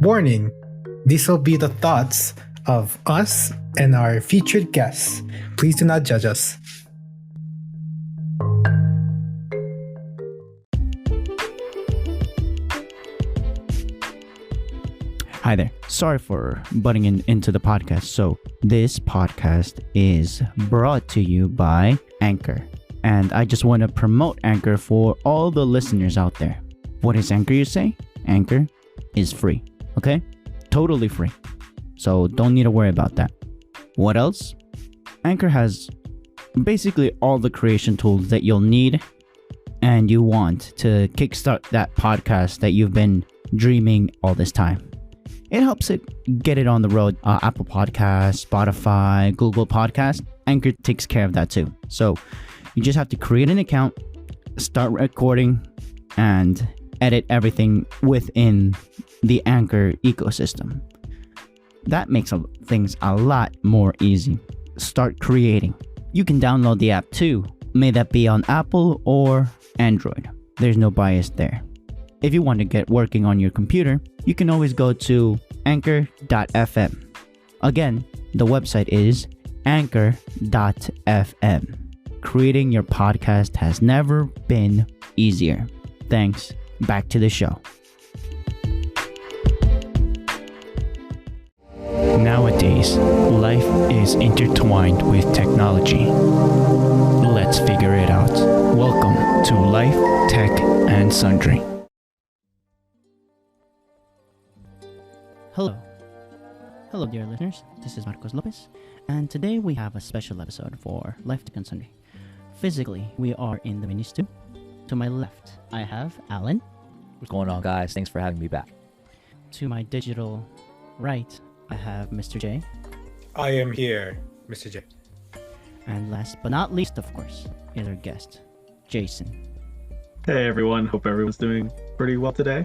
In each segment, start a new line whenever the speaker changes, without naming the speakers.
Warning, these will be the thoughts of us and our featured guests. Please do not judge us.
Hi there. Sorry for butting into the podcast. So this podcast is brought to you by Anchor. And I just want to promote Anchor for all the listeners out there. What is Anchor, you say? Anchor is free. Okay? Totally free. So don't need to worry about that. What else? Anchor has basically all the creation tools that you'll need and you want to kickstart that podcast that you've been dreaming all this time. It helps it get it on the road. Apple Podcasts, Spotify, Google Podcasts. Anchor takes care of that too. So you just have to create an account, start recording, and edit everything within the Anchor ecosystem. That makes things a lot more easy. Start creating. You can download the app too. May that be on Apple or Android. There's no bias there. If you want to get working on your computer, you can always go to anchor.fm. Again, the website is anchor.fm. Creating your podcast has never been easier. Thanks. Back to the show. Nowadays, life is intertwined with technology. Let's figure it out. Welcome to Life, Tech, and Sundry. Hello dear listeners, this is Marcos Lopez, and today we have a special episode for Life Tech and Sundry. Physically, we are in the mini stew. To my left, I have Alan.
What's going on, guys? Thanks for having me back.
To my digital right, I have Mr. J.
I am here, Mr. J.
And last but not least, of course, is our guest, Jason.
Hey everyone, hope everyone's doing pretty well today.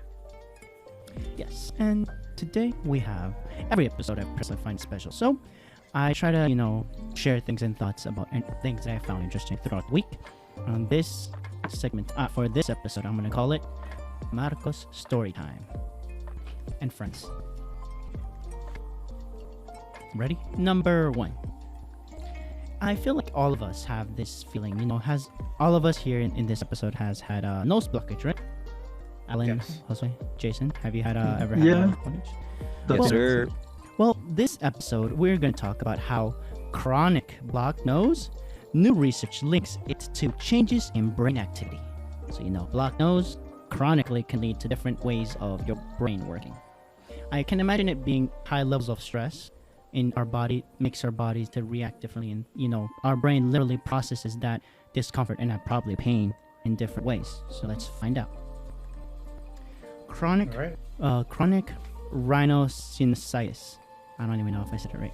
Yes, and today we have every episode I personally find special. So I try to, share things and thoughts about things that I found interesting throughout the week. On this segment, for this episode, I'm going to call it Marcos Storytime and Friends. Ready? Number 1. I feel like all of us have this feeling, all of us here in this episode has had a nose blockage, right? Alan,
Yes.
Jose, Jason, have you had ever had
Yeah.
a nose blockage?
Yes, sir.
Well, this episode, we're going to talk about how chronic blocked nose, new research links it to changes in brain activity. So, blocked nose chronically can lead to different ways of your brain working. I can imagine it being high levels of stress in our body, makes our bodies to react differently. And, our brain literally processes that discomfort and probably pain in different ways. So let's find out. Chronic rhinosinusitis. I don't even know if I said it right.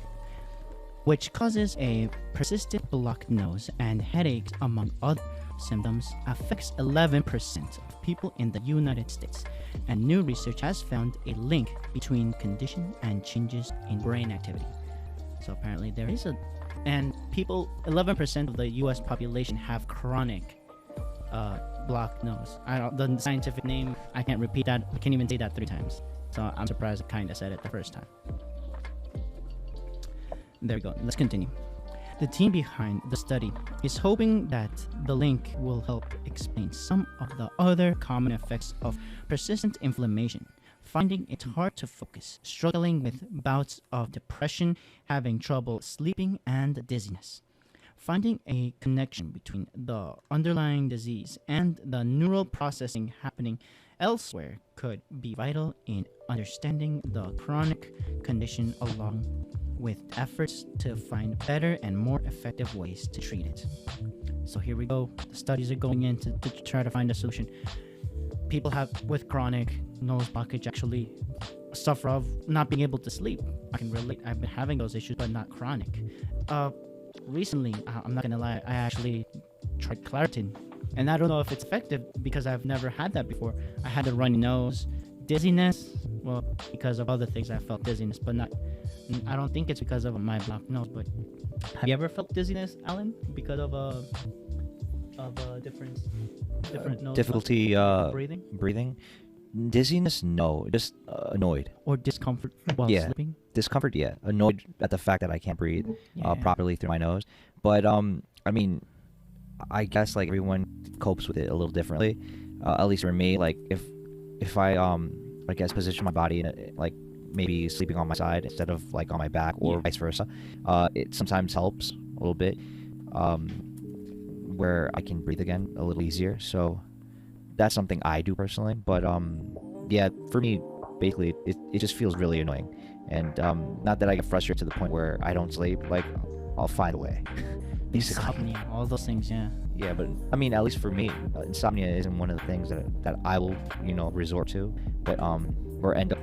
Which causes a persistent blocked nose and headaches, among other symptoms, affects 11% of people in the United States. And new research has found a link between condition and changes in brain activity. So apparently there is and 11% of the US population have chronic blocked nose. The scientific name, I can't repeat that. I can't even say that 3 times. So I'm surprised I kind of said it the first time. There we go. Let's continue. The team behind the study is hoping that the link will help explain some of the other common effects of persistent inflammation, finding it hard to focus, struggling with bouts of depression, having trouble sleeping, and dizziness. Finding a connection between the underlying disease and the neural processing happening elsewhere could be vital in understanding the chronic condition, along with efforts to find better and more effective ways to treat it. So here we go. The studies are going in to try to find a solution. People with chronic nose blockage actually suffer of not being able to sleep. I can relate. I've been having those issues, but not chronic. Recently, I'm not gonna lie, I actually tried Claritin, and I don't know if it's effective because I've never had that before. I had a runny nose, dizziness. Well, because of other things, I felt dizziness, but not. I don't think it's because of my blocked nose. But have you ever felt dizziness, Alan, because of a different nose
Difficulty
breathing?
breathing. Dizziness, no. Just annoyed.
or discomfort while
Yeah.
sleeping?
Discomfort, yeah. Annoyed at the fact that I can't breathe
Yeah.
properly through my nose. But I mean, I guess like everyone copes with it a little differently. At least for me, like if I I guess position my body in like maybe sleeping on my side instead of like on my back or
Yeah.
vice versa, it sometimes helps a little bit, where I can breathe again a little easier. So that's something I do personally. But yeah, for me, basically, it just feels really annoying, and not that I get frustrated to the point where I don't sleep. Like I'll find a way. Basically.
Insomnia, all those things, yeah.
Yeah, but I mean, at least for me, insomnia isn't one of the things that I will, resort to, but or end up,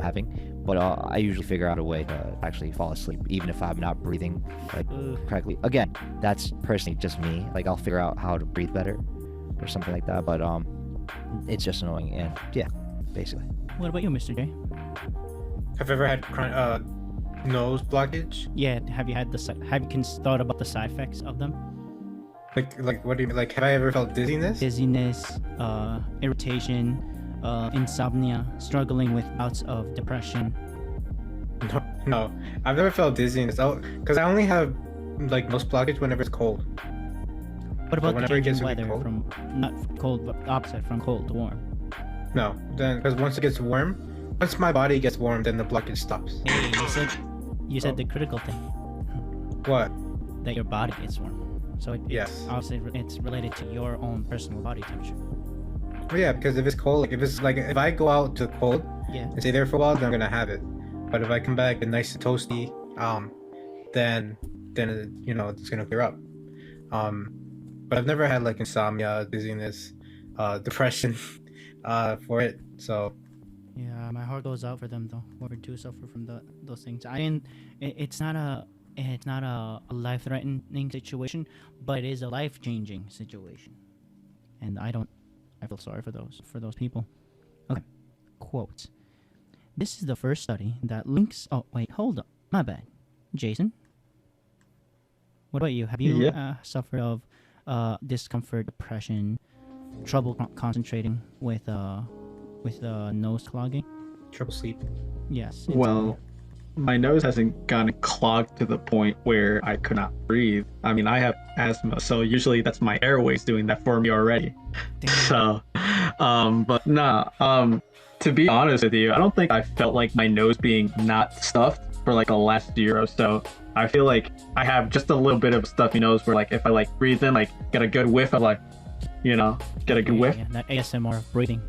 having. But I usually figure out a way to actually fall asleep, even if I'm not breathing like correctly. Again, that's personally just me. Like I'll figure out how to breathe better, or something like that. But it's just annoying, and yeah, basically.
What about you, Mr. J?
Have you ever had nose blockage?
Yeah, have you had have you thought about the side effects of them?
Like what do you mean? Like, have I ever felt dizziness?
Dizziness, irritation, insomnia, struggling with bouts of depression.
No, I've never felt dizziness. Because I only have like nose blockage whenever it's cold.
What about the
whenever it
changing
gets really
weather
cold?
from not cold, but opposite from cold to warm?
No, then because once it gets warm, once my body gets warm, then the blockage stops.
Hey, you said
Oh.
the critical thing,
What?
that your body gets warm. So
Yes.
it's obviously it's related to your own personal body temperature.
Well, yeah, because if it's cold, like if I go out to cold
Yeah.
and stay there for a while, then I'm gonna have it. But if I come back and nice and toasty, then it's gonna clear up. But I've never had like insomnia, dizziness, depression, for it. So
Yeah, my heart goes out for them though. Whoever do suffer from those things. I didn't. It's not a life-threatening situation, but it is a life-changing situation, and I feel sorry for those people. Okay, quote. This is the first study that links. Oh wait, hold up. My bad, Jason. What about you? Have you
Yeah.
suffered of discomfort, depression, trouble concentrating with nose clogging?
trouble sleep.
Yes.
Well, my nose hasn't gotten clogged to the point where I could not breathe. I mean, I have asthma, so usually that's my airways doing that for me already. So, but nah, to be honest with you, I don't think I felt like my nose being not stuffed for like the last year or so. I feel like I have just a little bit of a stuffy nose where like if I like breathe in, like get a good whiff of like, get a good whiff.
Yeah, that ASMR of breathing.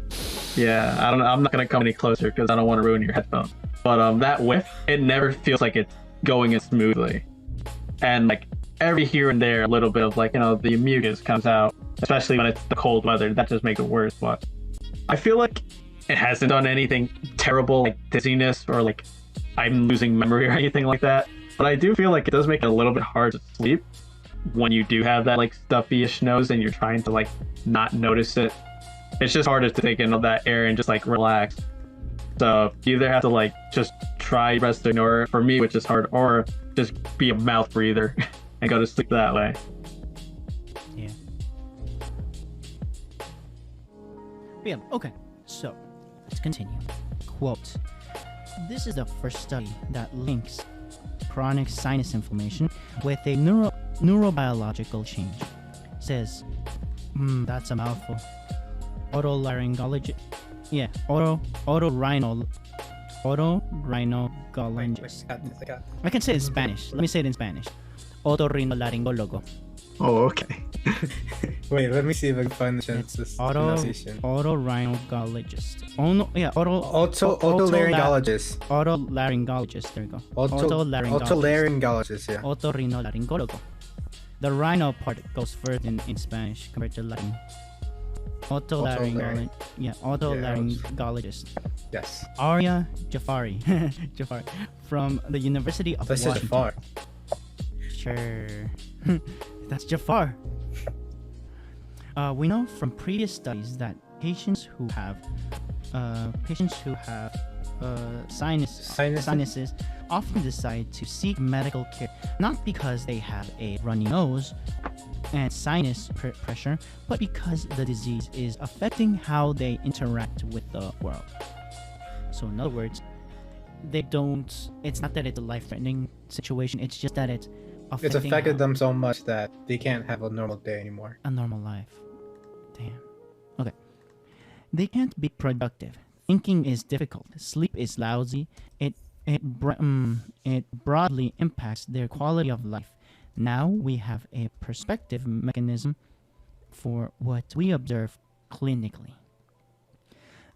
Yeah, I don't know. I'm not gonna come any closer because I don't want to ruin your headphones. But that whiff, it never feels like it's going in smoothly. And like every here and there, a little bit of like, the mucus comes out, especially when it's the cold weather. That just makes it worse. But I feel like it hasn't done anything terrible, like dizziness or like I'm losing memory or anything like that. But I do feel like it does make it a little bit hard to sleep when you do have that like stuffy-ish nose and you're trying to like not notice it. It's just harder to take in all that air and just like relax. So you either have to like just try rest ignore it for me, which is hard, or just be a mouth breather and go to sleep that way.
Yeah. But yeah, okay. So, let's continue. Quote. This is the first study that links chronic sinus inflammation with a neurobiological change. Says, that's a mouthful. Otolaryngologist. Yeah, otorhinolaryngologist. I can say it in Spanish. Let me say it in Spanish. Otorrinolaryngólogo.
Oh, okay.
Wait, let me see if I can find the
It's
pronunciation.
otorhinolaryngologist. Oh no, yeah,
Otolaryngologist.
Otolaryngologist. There you go.
Otolaryngologist, yeah.
Otorrinolaryngólogo. The rhino part goes first in Spanish compared to Latin. Otolaryngologist. Yeah, otolaryngologist.
Yes.
Arya Jafari. Jafari. From the University of
That's
Washington.
Jafar.
Sure. That's Jafar. We know from previous studies that patients who have sinuses often decide to seek medical care not because they have a runny nose, and sinus pressure, but because the disease is affecting how they interact with the world. So in other words, it's not that it's a life-threatening situation, it's just that it's
affected them so much that they can't have a normal day anymore.
A normal life. Damn. Okay. They can't be productive. Thinking is difficult. Sleep is lousy. It broadly impacts their quality of life. Now we have a perspective mechanism for what we observe clinically.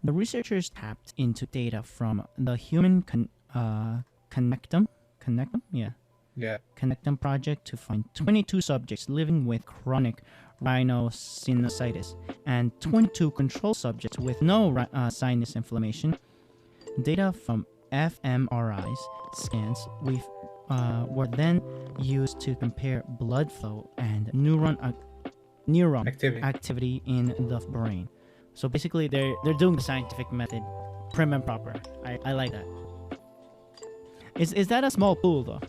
The researchers tapped into data from the Human Connectome project to find 22 subjects living with chronic rhinosinusitis and 22 control subjects with no sinus inflammation. Data from fMRI scans were then used to compare blood flow and neuron activity in the brain. So basically, they're doing the scientific method, prim and proper. I like that. Is that a small pool though?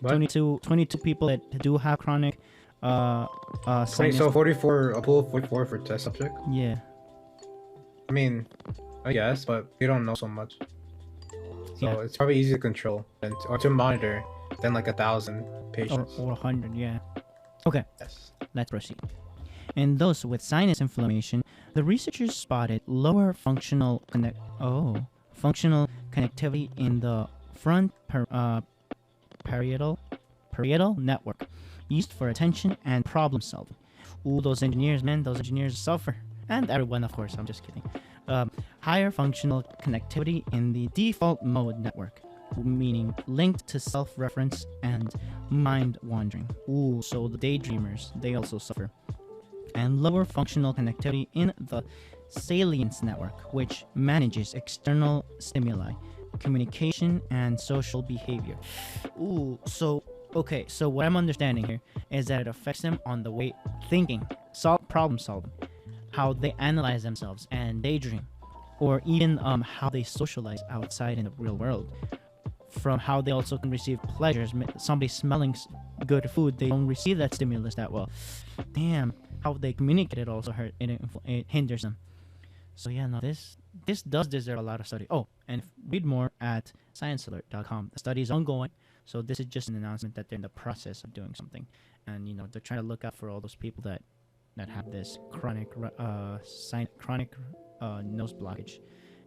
What?
22 people that do have chronic sinus.
So 44, a pool of 44 for test subject?
Yeah.
I mean, I guess, but we don't know so much. So
Yeah.
it's probably easy to control or to monitor than like 1,000 patients.
Or 100, yeah. Okay,
Yes.
let's proceed. In those with sinus inflammation, the researchers spotted lower functional connectivity in the front parietal network, used for attention and problem solving. Ooh, those engineers suffer. And everyone, of course, I'm just kidding. Higher functional connectivity in the default mode network, meaning linked to self-reference and mind wandering. Ooh, so the daydreamers, they also suffer. And lower functional connectivity in the salience network, which manages external stimuli, communication, and social behavior. Ooh, so what I'm understanding here is that it affects them on the way thinking, problem solving, how they analyze themselves and daydream, or even how they socialize outside in the real world. From how they also can receive pleasures. Somebody smelling good food, they don't receive that stimulus that well. Damn, how they communicate it also it hinders them. So yeah, no, this does deserve a lot of study. Oh, and read more at sciencealert.com. The study is ongoing, so this is just an announcement that they're in the process of doing something, and they're trying to look out for all those people that have this chronic nose blockage.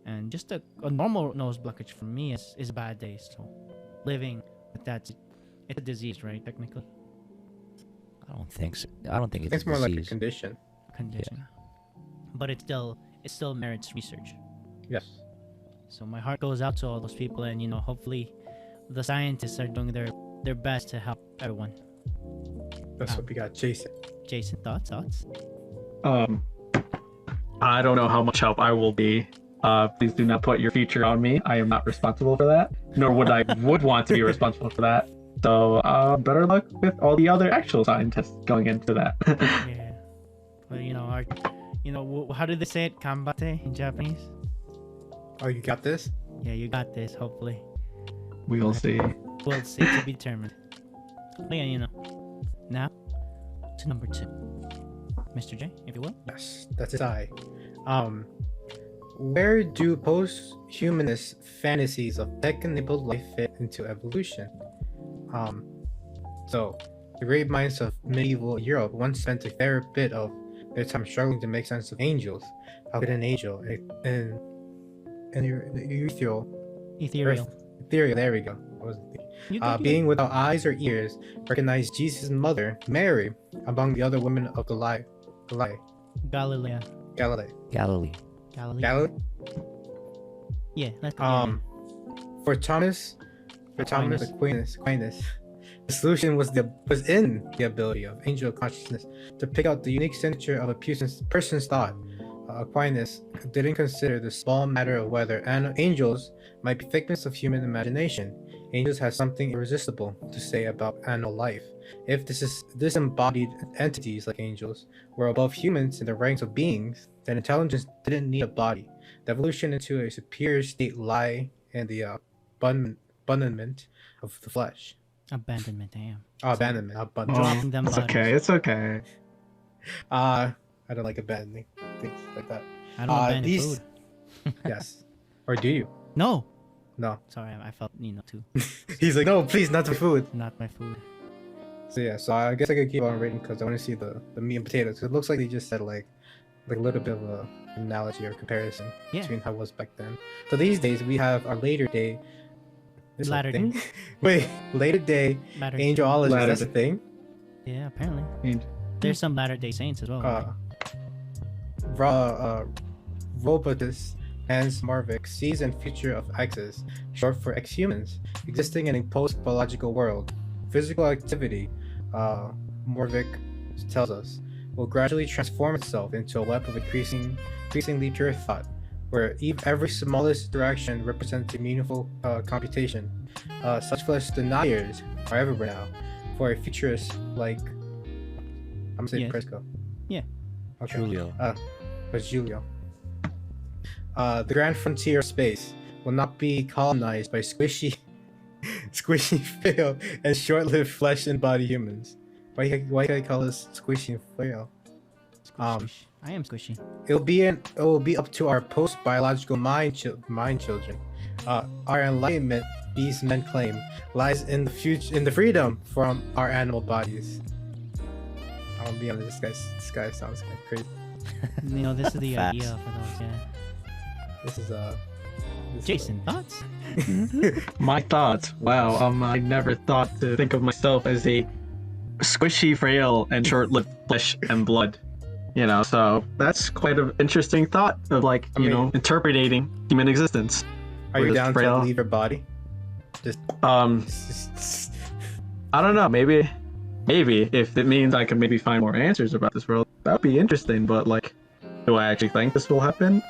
And just a normal nose blockage for me is bad days. So living with that, it's a disease, right? Technically,
I don't think so. I don't think it's
It's
a
more like a
disease.
condition.
but it still merits research.
Yes.
So my heart goes out to all those people, and hopefully, the scientists are doing their best to help everyone.
That's what we got, Jason.
Jason, thoughts?
I don't know how much help I will be. Please do not put your future on me. I am not responsible for that, nor would I want to be responsible for that. So better luck with all the other actual scientists going into that.
Yeah. Well, how do they say it? Kambate in Japanese?
Oh, you got this?
Yeah, you got this, hopefully.
We will see.
We'll see, to be determined. But yeah, now to number 2. Mr. J, if you will.
Yes, that's his eye. Where do post-humanist fantasies of tech-enabled life fit into evolution? So the great minds of medieval Europe once spent a fair bit of their time struggling to make sense of angels. How could an angel, an ethereal, there we go. What was it? Being without eyes or ears, recognize Jesus' mother, Mary, among the other women of Galilee.
Galilee. Yeah, let's go.
For Thomas Aquinas, the solution was in the ability of angel consciousness to pick out the unique signature of a person's thought. Aquinas didn't consider the small matter of whether angels might be figments of human imagination. Angels have something irresistible to say about animal life. If disembodied entities like angels were above humans in the ranks of beings, then intelligence didn't need a body. The evolution into a superior state lie in the abandonment of the flesh.
Abandonment, damn.
Oh, abandonment.
Dropping them
It's
bodies.
okay. It's okay.
I don't like abandoning things like that.
I don't abandon
these-
food.
Yes. Or do you?
No.
No.
Sorry, I felt too.
He's like, no, please, not the food.
Not my food.
So yeah, so I guess I could keep on reading because I want to see the meat and potatoes. It looks like they just said like a little bit of a analogy or comparison
Yeah.
between how it was back then. So these days we have our later day. This is a
Latter
thing?
day?
Wait, later day
Latter.
angelology.
Latter
That's a
day.
thing.
Yeah, apparently.
And
There's some Latter Day Saints as well.
Roboticist Hans Marvick sees and future of X's, short for ex-humans, existing in a post-biological world. Physical activity, Marvick tells us, will gradually transform itself into a web of increasingly pure thought, where every smallest interaction represents a meaningful computation. Such flesh deniers are everywhere now. For a futurist like, I'm gonna say
Yes.
Prisco.
Yeah.
Okay.
Julio.
But Julio. The grand frontier of space will not be colonized by squishy, frail, and short-lived flesh and body humans. Why can I call this squishy and frail?
Squish. I am squishy.
It will be up to our post-biological mind children. Our enlightenment, these men claim, lies in the freedom from our animal bodies. I'm gonna be honest, this guy sounds kind of crazy.
This is the
Facts.
idea for those. Yeah.
This is
Jason, thoughts?
my thoughts. Wow. I never thought to think of myself as a squishy, frail, and short-lived flesh and blood. So that's quite an interesting thought of interpreting human existence.
Are you
We're just
down to
frail.
leave your body? Just
I don't know. Maybe if it means I can maybe find more answers about this world, that'd be interesting. But do I actually think this will happen?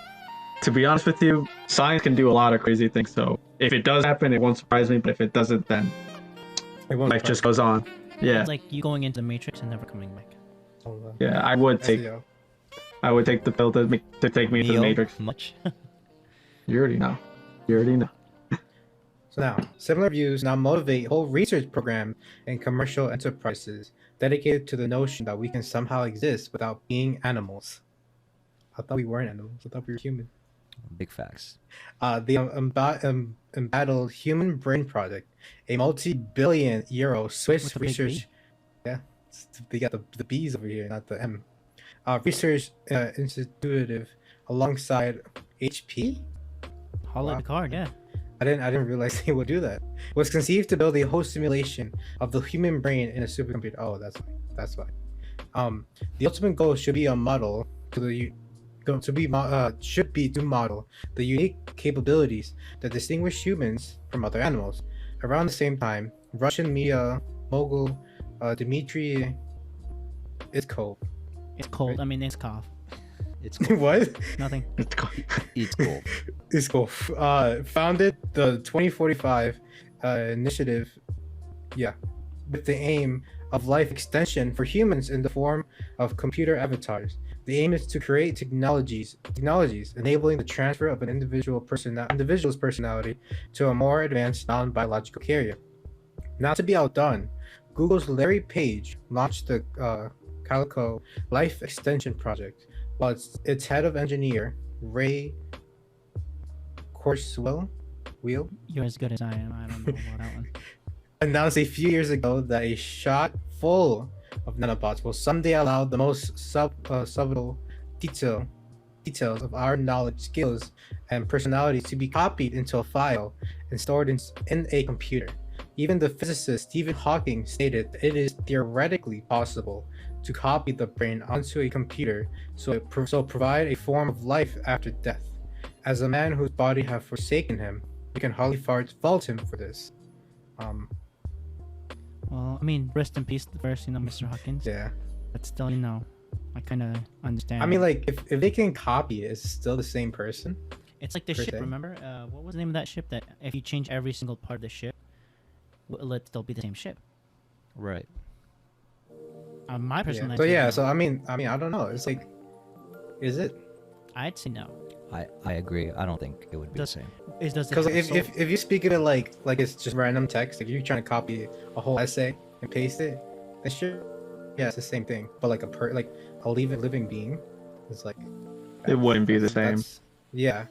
To be honest with you, science can do a lot of crazy things. So if it does happen, it won't surprise me. But if it doesn't, then
it won't
life just goes on. Yeah,
It's like you going into the Matrix and never coming back.
yeah. I would take the pill to take me into the
Neo,
Matrix.
Much.
You already know.
So now, similar views now motivate whole research programs and commercial enterprises dedicated to the notion that we can somehow exist without being animals. I thought we weren't animals. I thought we were human.
Big facts.
The embattled Human Brain Project, a multi-billion euro Swiss
With a big
research.
B?
Yeah, they got the B's over here, not the M. Research institutive alongside HP.
Hollow
Wow.
the card, yeah.
I didn't realize they would do that. Was conceived to build a whole simulation of the human brain in a supercomputer. Oh, that's why. The ultimate goal should be a model to model the unique capabilities that distinguish humans from other animals. Around the same time, Russian media mogul Dmitry Iskov.
It's cold.
Right.
I mean, it's cough.
It's cool.
What?
Nothing.
It's cool.
Iskov founded the 2045 initiative. Yeah, with the aim of life extension for humans in the form of computer avatars. The aim is to create technologies enabling the transfer of an individual's personality to a more advanced non-biological carrier. Not to be outdone, Google's Larry Page launched the Calico Life Extension Project, while its head of engineer, Ray Kurzweil,
You're as good as I am. I don't know about that one.
announced a few years ago that a shot full of nanobots will someday allow the most subtle details of our knowledge, skills, and personalities to be copied into a file and stored in a computer. Even the physicist Stephen Hawking stated that it is theoretically possible to copy the brain onto a computer so provide a form of life after death. As a man whose body have forsaken him, we can hardly fault him for this.
Well, I mean, rest in peace first, Mr. Hawkins.
Yeah.
But still, I kind of understand.
I mean, like, if they can copy it, it's still the same person.
it's like the
per
ship.
se.
Remember, what was the name of that ship? That if you change every single part of the ship, will it still be the same ship?
Right.
My personal
Yeah.
answer
So
is
yeah.
no.
So I mean, I don't know. It's like, is it?
I'd say no.
I agree. I don't think it would be the same.
It doesn't.
Because
have soul.
if you speak of it like it's just random text, like you're trying to copy a whole essay and paste it, then sure, yeah, it's the same thing. But like a living being, is like
It wouldn't be the same.
Yeah.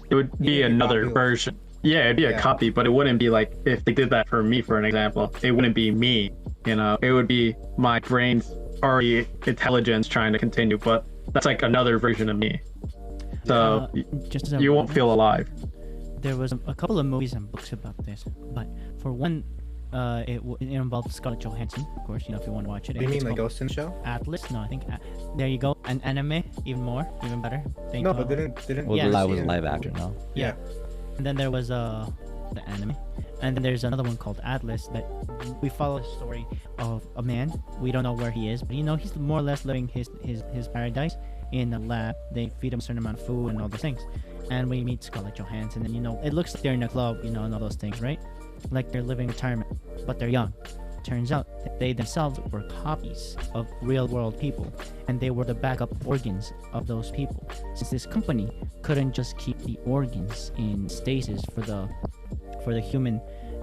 It would be
Yeah,
another
copy.
version. Yeah, it'd be a
Yeah.
copy, but it wouldn't be like if they did that for me, for an example. It wouldn't be me, you know. It would be my brain's already intelligence trying to continue, but that's like another version of me. So
Just as a
you won't
reminder,
feel alive.
There was a couple of movies and books about this, but for one, it involved Scarlett Johansson, of course. You know, if you want to watch it.
You
It's
mean like
called
Ghost in the Shell?
Atlas? No, I think there you go. An anime, even more, even better. Think
No,
of-
but didn't.
Was
Yeah.
live was live action, no?
Yeah.
And then there was the anime, and then there's another one called Atlas that we follow the story of a man. We don't know where he is, but you know he's more or less living his paradise in a lab. They feed him a certain amount of food and all those things. And we meet Scarlett Johansson, and you know it looks like they're in a club, you know, and all those things, right? Like they're living retirement, but they're young. Turns out that they themselves were copies of real world people, and they were the backup organs of those people. Since this company couldn't just keep the organs in stasis for the human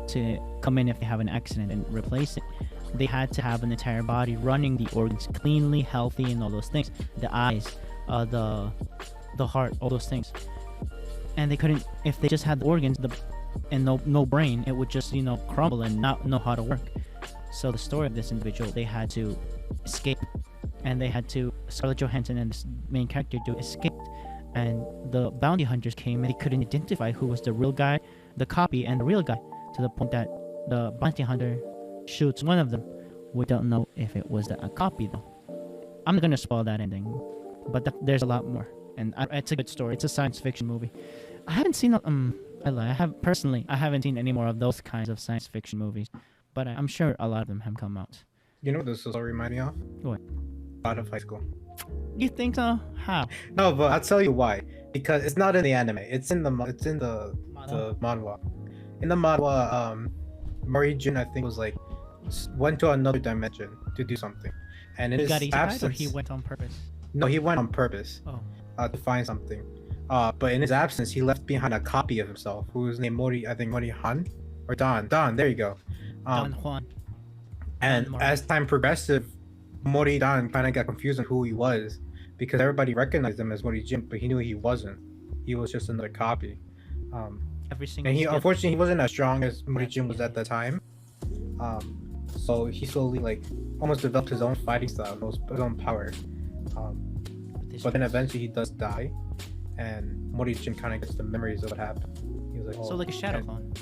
to come in if they have an accident and replace it, they had to have an entire body running the organs cleanly, healthy, and all those things. The eyes, the heart, all those things. And they couldn't, if they just had the organs and no brain, it would just, you know, crumble and not know how to work. So the story of this individual, they had to escape, and they had to, Scarlett Johansson and this main character to escape, and the bounty hunters came and they couldn't identify who was the real guy, the copy, and the real guy, to the point that the bounty hunter shoots one of them. We don't know if it was a copy though. I'm not gonna spoil that ending, but there's a lot more, and it's a good story. It's a science fiction movie. I haven't seen I haven't seen any more of those kinds of science fiction movies, but I'm sure a lot of them have come out.
You know what this is all reminding me of?
What?
Out of high school.
You think so? How?
No, but I'll tell you why. Because it's not in the anime. It's in the the manhwa. In the manhwa, Morijin I think was like went to another dimension to do something, and in
He
his
got eaten,
absence,
or he went on purpose?
no, he went on purpose
Oh,
to find something. But in his absence, he left behind a copy of himself, who was named Mori Han, or Don. There you go.
Don Juan.
And
Mori.
as time progressed, Mori Dan kind of got confused on who he was, because everybody recognized him as Mori Jin, but he knew he wasn't. He was just another copy.
Every single.
And he
step.
unfortunately he wasn't as strong as Mori Jin was at the time. So he slowly like almost developed his own fighting style, his own power. But then eventually he does die, and Mori Jin kind of gets the memories of what happened. He was like,
So like a shadow
and-
clone.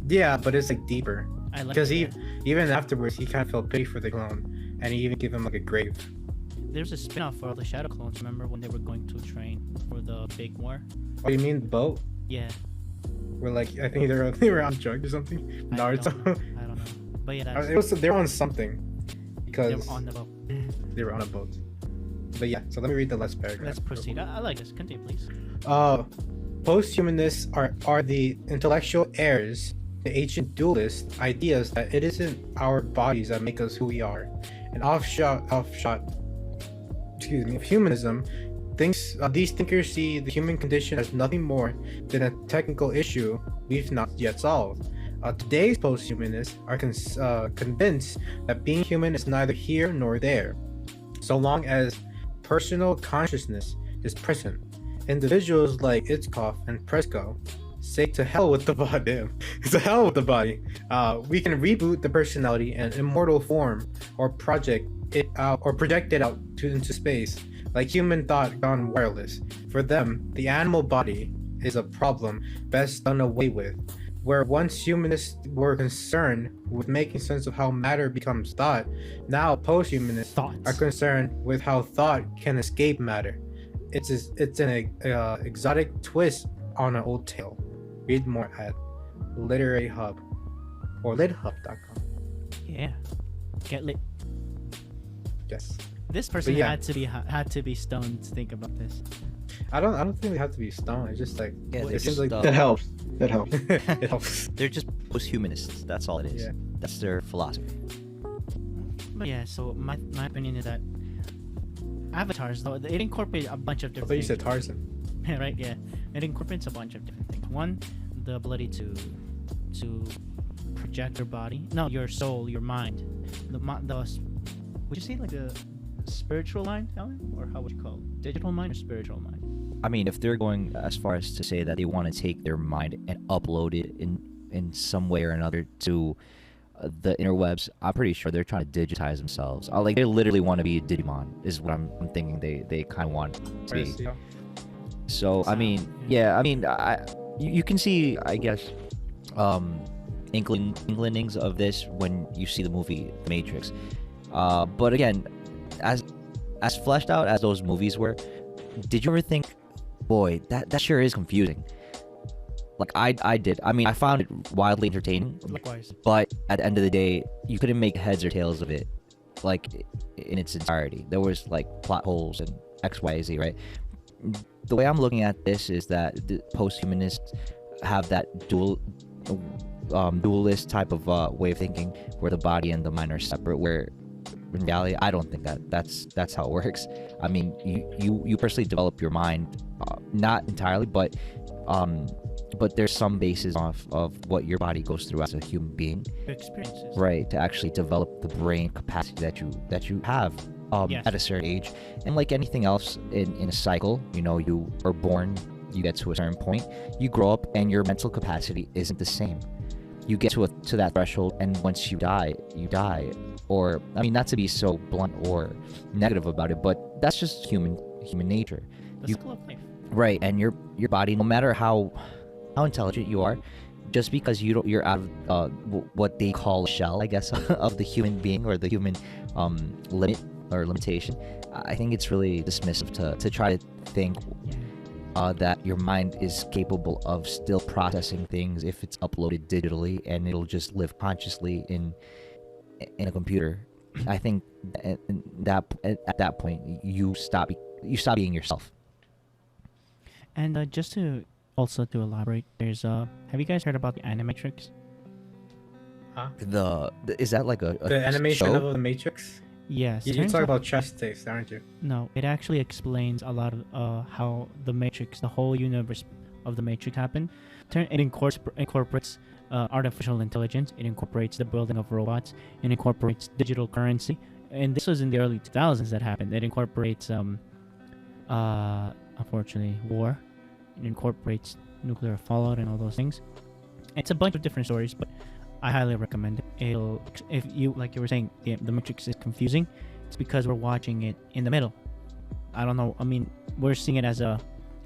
Yeah, but it's like deeper.
I like
Because
it.
even afterwards, he kind of felt pity for the clone, and he even gave him like a grave.
There's a spin-off for all the shadow clones. Remember when they were going to train for the big war?
Oh, you mean the boat?
Yeah.
Where like I think they were on drugs or something.
I
Naruto.
don't know. But yeah, that's,
They were on something,
they
because
were on the boat.
they were on a boat. But yeah, so let me read the last paragraph.
Let's proceed. I like this. Continue, please.
Posthumanists are the intellectual heirs, the ancient dualist ideas that it isn't our bodies that make us who we are. An offshot of humanism thinks these thinkers see the human condition as nothing more than a technical issue we've not yet solved. Today's posthumanists are convinced that being human is neither here nor there, so long as personal consciousness is present. Individuals like Itzkov and Presko say to hell with the body. To hell with the body. We can reboot the personality in immortal form, or project it out into space, like human thought gone wireless. For them, the animal body is a problem best done away with. Where once humanists were concerned with making sense of how matter becomes thought, now post-humanists are concerned with how thought can escape matter. It's an exotic twist on an old tale. Read more at Literary Hub or lithub.com.
Yeah. Get lit.
Yes.
This person
But yeah.
had to be stoned to think about this.
I don't think they have to be stoned. It's just like
Yeah,
it
they're
seems
just,
like
That helps. That helps.
it helps.
They're just post-humanists. That's all it is.
Yeah.
That's their philosophy.
But yeah, so my opinion is that avatars though, it incorporates a bunch of
I
different
thought you
things.
said Tarzan.
Right, yeah. It incorporates a bunch of different things. One, the ability to project your body, no, your soul, your mind. Would you say like the spiritual mind, Alan? Or how would you call it? Digital mind or spiritual mind?
I mean, if they're going as far as to say that they want to take their mind and upload it in some way or another to the interwebs, I'm pretty sure they're trying to digitize themselves. Like they literally want to be a Digimon, is what I'm thinking. They kind of want to be.
Yeah.
So I mean, yeah, I mean, you can see, I guess, inklings of this when you see the movie The Matrix. But again, as fleshed out as those movies were, did you ever think, boy, that sure is confusing? Like I did. I mean, I found it wildly entertaining.
Likewise.
But at the end of the day, you couldn't make heads or tails of it, like in its entirety. There was like plot holes and X, Y, Z, right? The way I'm looking at this is that the post-humanists have that dualist type of way of thinking, where the body and the mind are separate. Where in reality, I don't think that's how it works. I mean, you personally develop your mind, not entirely, but there's some basis of what your body goes through as a human being,
Experiences.
right? To actually develop the brain capacity that you have
Yes.
at a certain age. And like anything else in a cycle, you are born, you get to a certain point, you grow up, and your mental capacity isn't the same. You get to that threshold, and once you die, you die. Or, I mean, not to be so blunt or negative about it, but that's just human nature.
The
You-
cycle of life.
Right, and your body, no matter how intelligent you are, just because you're out of what they call a shell, I guess, of the human being or the human limit or limitation, I think it's really dismissive to try to think that your mind is capable of still processing things if it's uploaded digitally, and it'll just live consciously in a computer. I think at that point you stop being yourself.
And just to elaborate, there's have you guys heard about the Animatrix?
Huh?
Is that like a
The animation
show?
of the Matrix.
Yes.
You're
turns
talking
out-
about chest taste, aren't you?
No, it actually explains a lot of how the Matrix, the whole universe of the Matrix happened. It incorporates artificial intelligence. It incorporates the building of robots. It incorporates digital currency. And this was in the early 2000s that happened. It incorporates, unfortunately, war. It incorporates nuclear fallout and all those things. It's a bunch of different stories, but I highly recommend it. If you, like you were saying, the Matrix is confusing. It's because we're watching it in the middle. I don't know. I mean, we're seeing it as a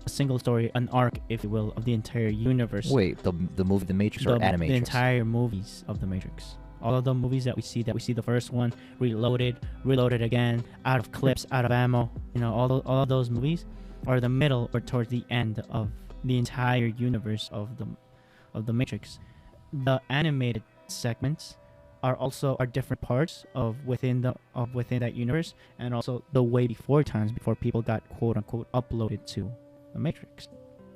single story, an arc, if you will, of the entire universe.
Wait, the movie The Matrix or Animatrix?
The entire movies of the Matrix. All of the movies that we see the first one, reloaded again, out of clips, out of ammo, all of those movies are the middle or towards the end of the entire universe of the Matrix. The animated segments are different parts of within that universe, and also the way before people got quote unquote uploaded to the Matrix.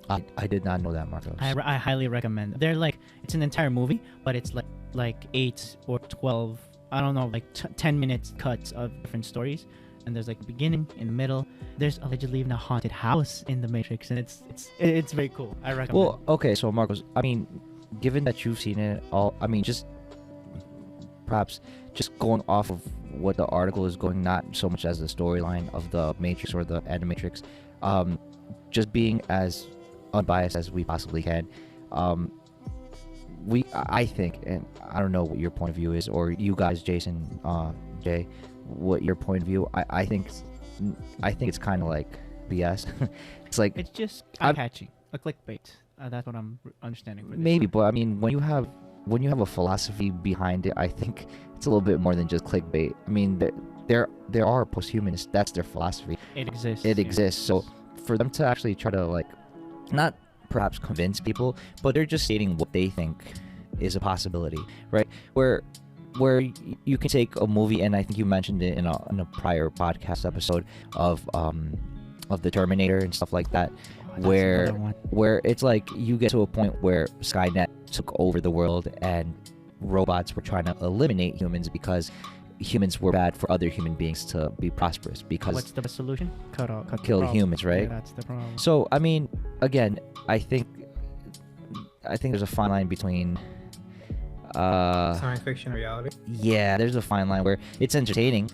I did not know that, Marcos.
I highly recommend. They're it's an entire movie, but it's like 8 or 12, I don't know, 10-minute cuts of different stories. And there's the beginning, in the middle. There's allegedly even a haunted house in the Matrix, and it's very cool. I recommend.
Well, okay, so Marcos, I mean, given that you've seen it all, I mean, perhaps just going off of what the article is going, not so much as the storyline of the Matrix or the Animatrix, just being as unbiased as we possibly can, I think, and I don't know what your point of view is, or you guys, Jason, Jay, what your point of view. I think it's kind of like BS. It's like
it's just eye-catching, a clickbait. That's what I'm understanding. For this.
Maybe, but I mean, when you have a philosophy behind it, I think it's a little bit more than just clickbait. I mean, there are post-humanists. That's their philosophy.
It exists.
It exists. So for them to actually try to not perhaps convince people, but they're just stating what they think is a possibility, right? Where you can take a movie, and I think you mentioned it in a prior podcast episode of the Terminator and stuff like that, where it's like you get to a point where Skynet took over the world and robots were trying to eliminate humans because humans were bad for other human beings to be prosperous because
What's the solution? Cut
kill
the problem.
humans, right?
Yeah, that's the problem.
So I mean, again, I think there's a fine line between
Science fiction, reality.
yeah, there's a fine line where it's entertaining.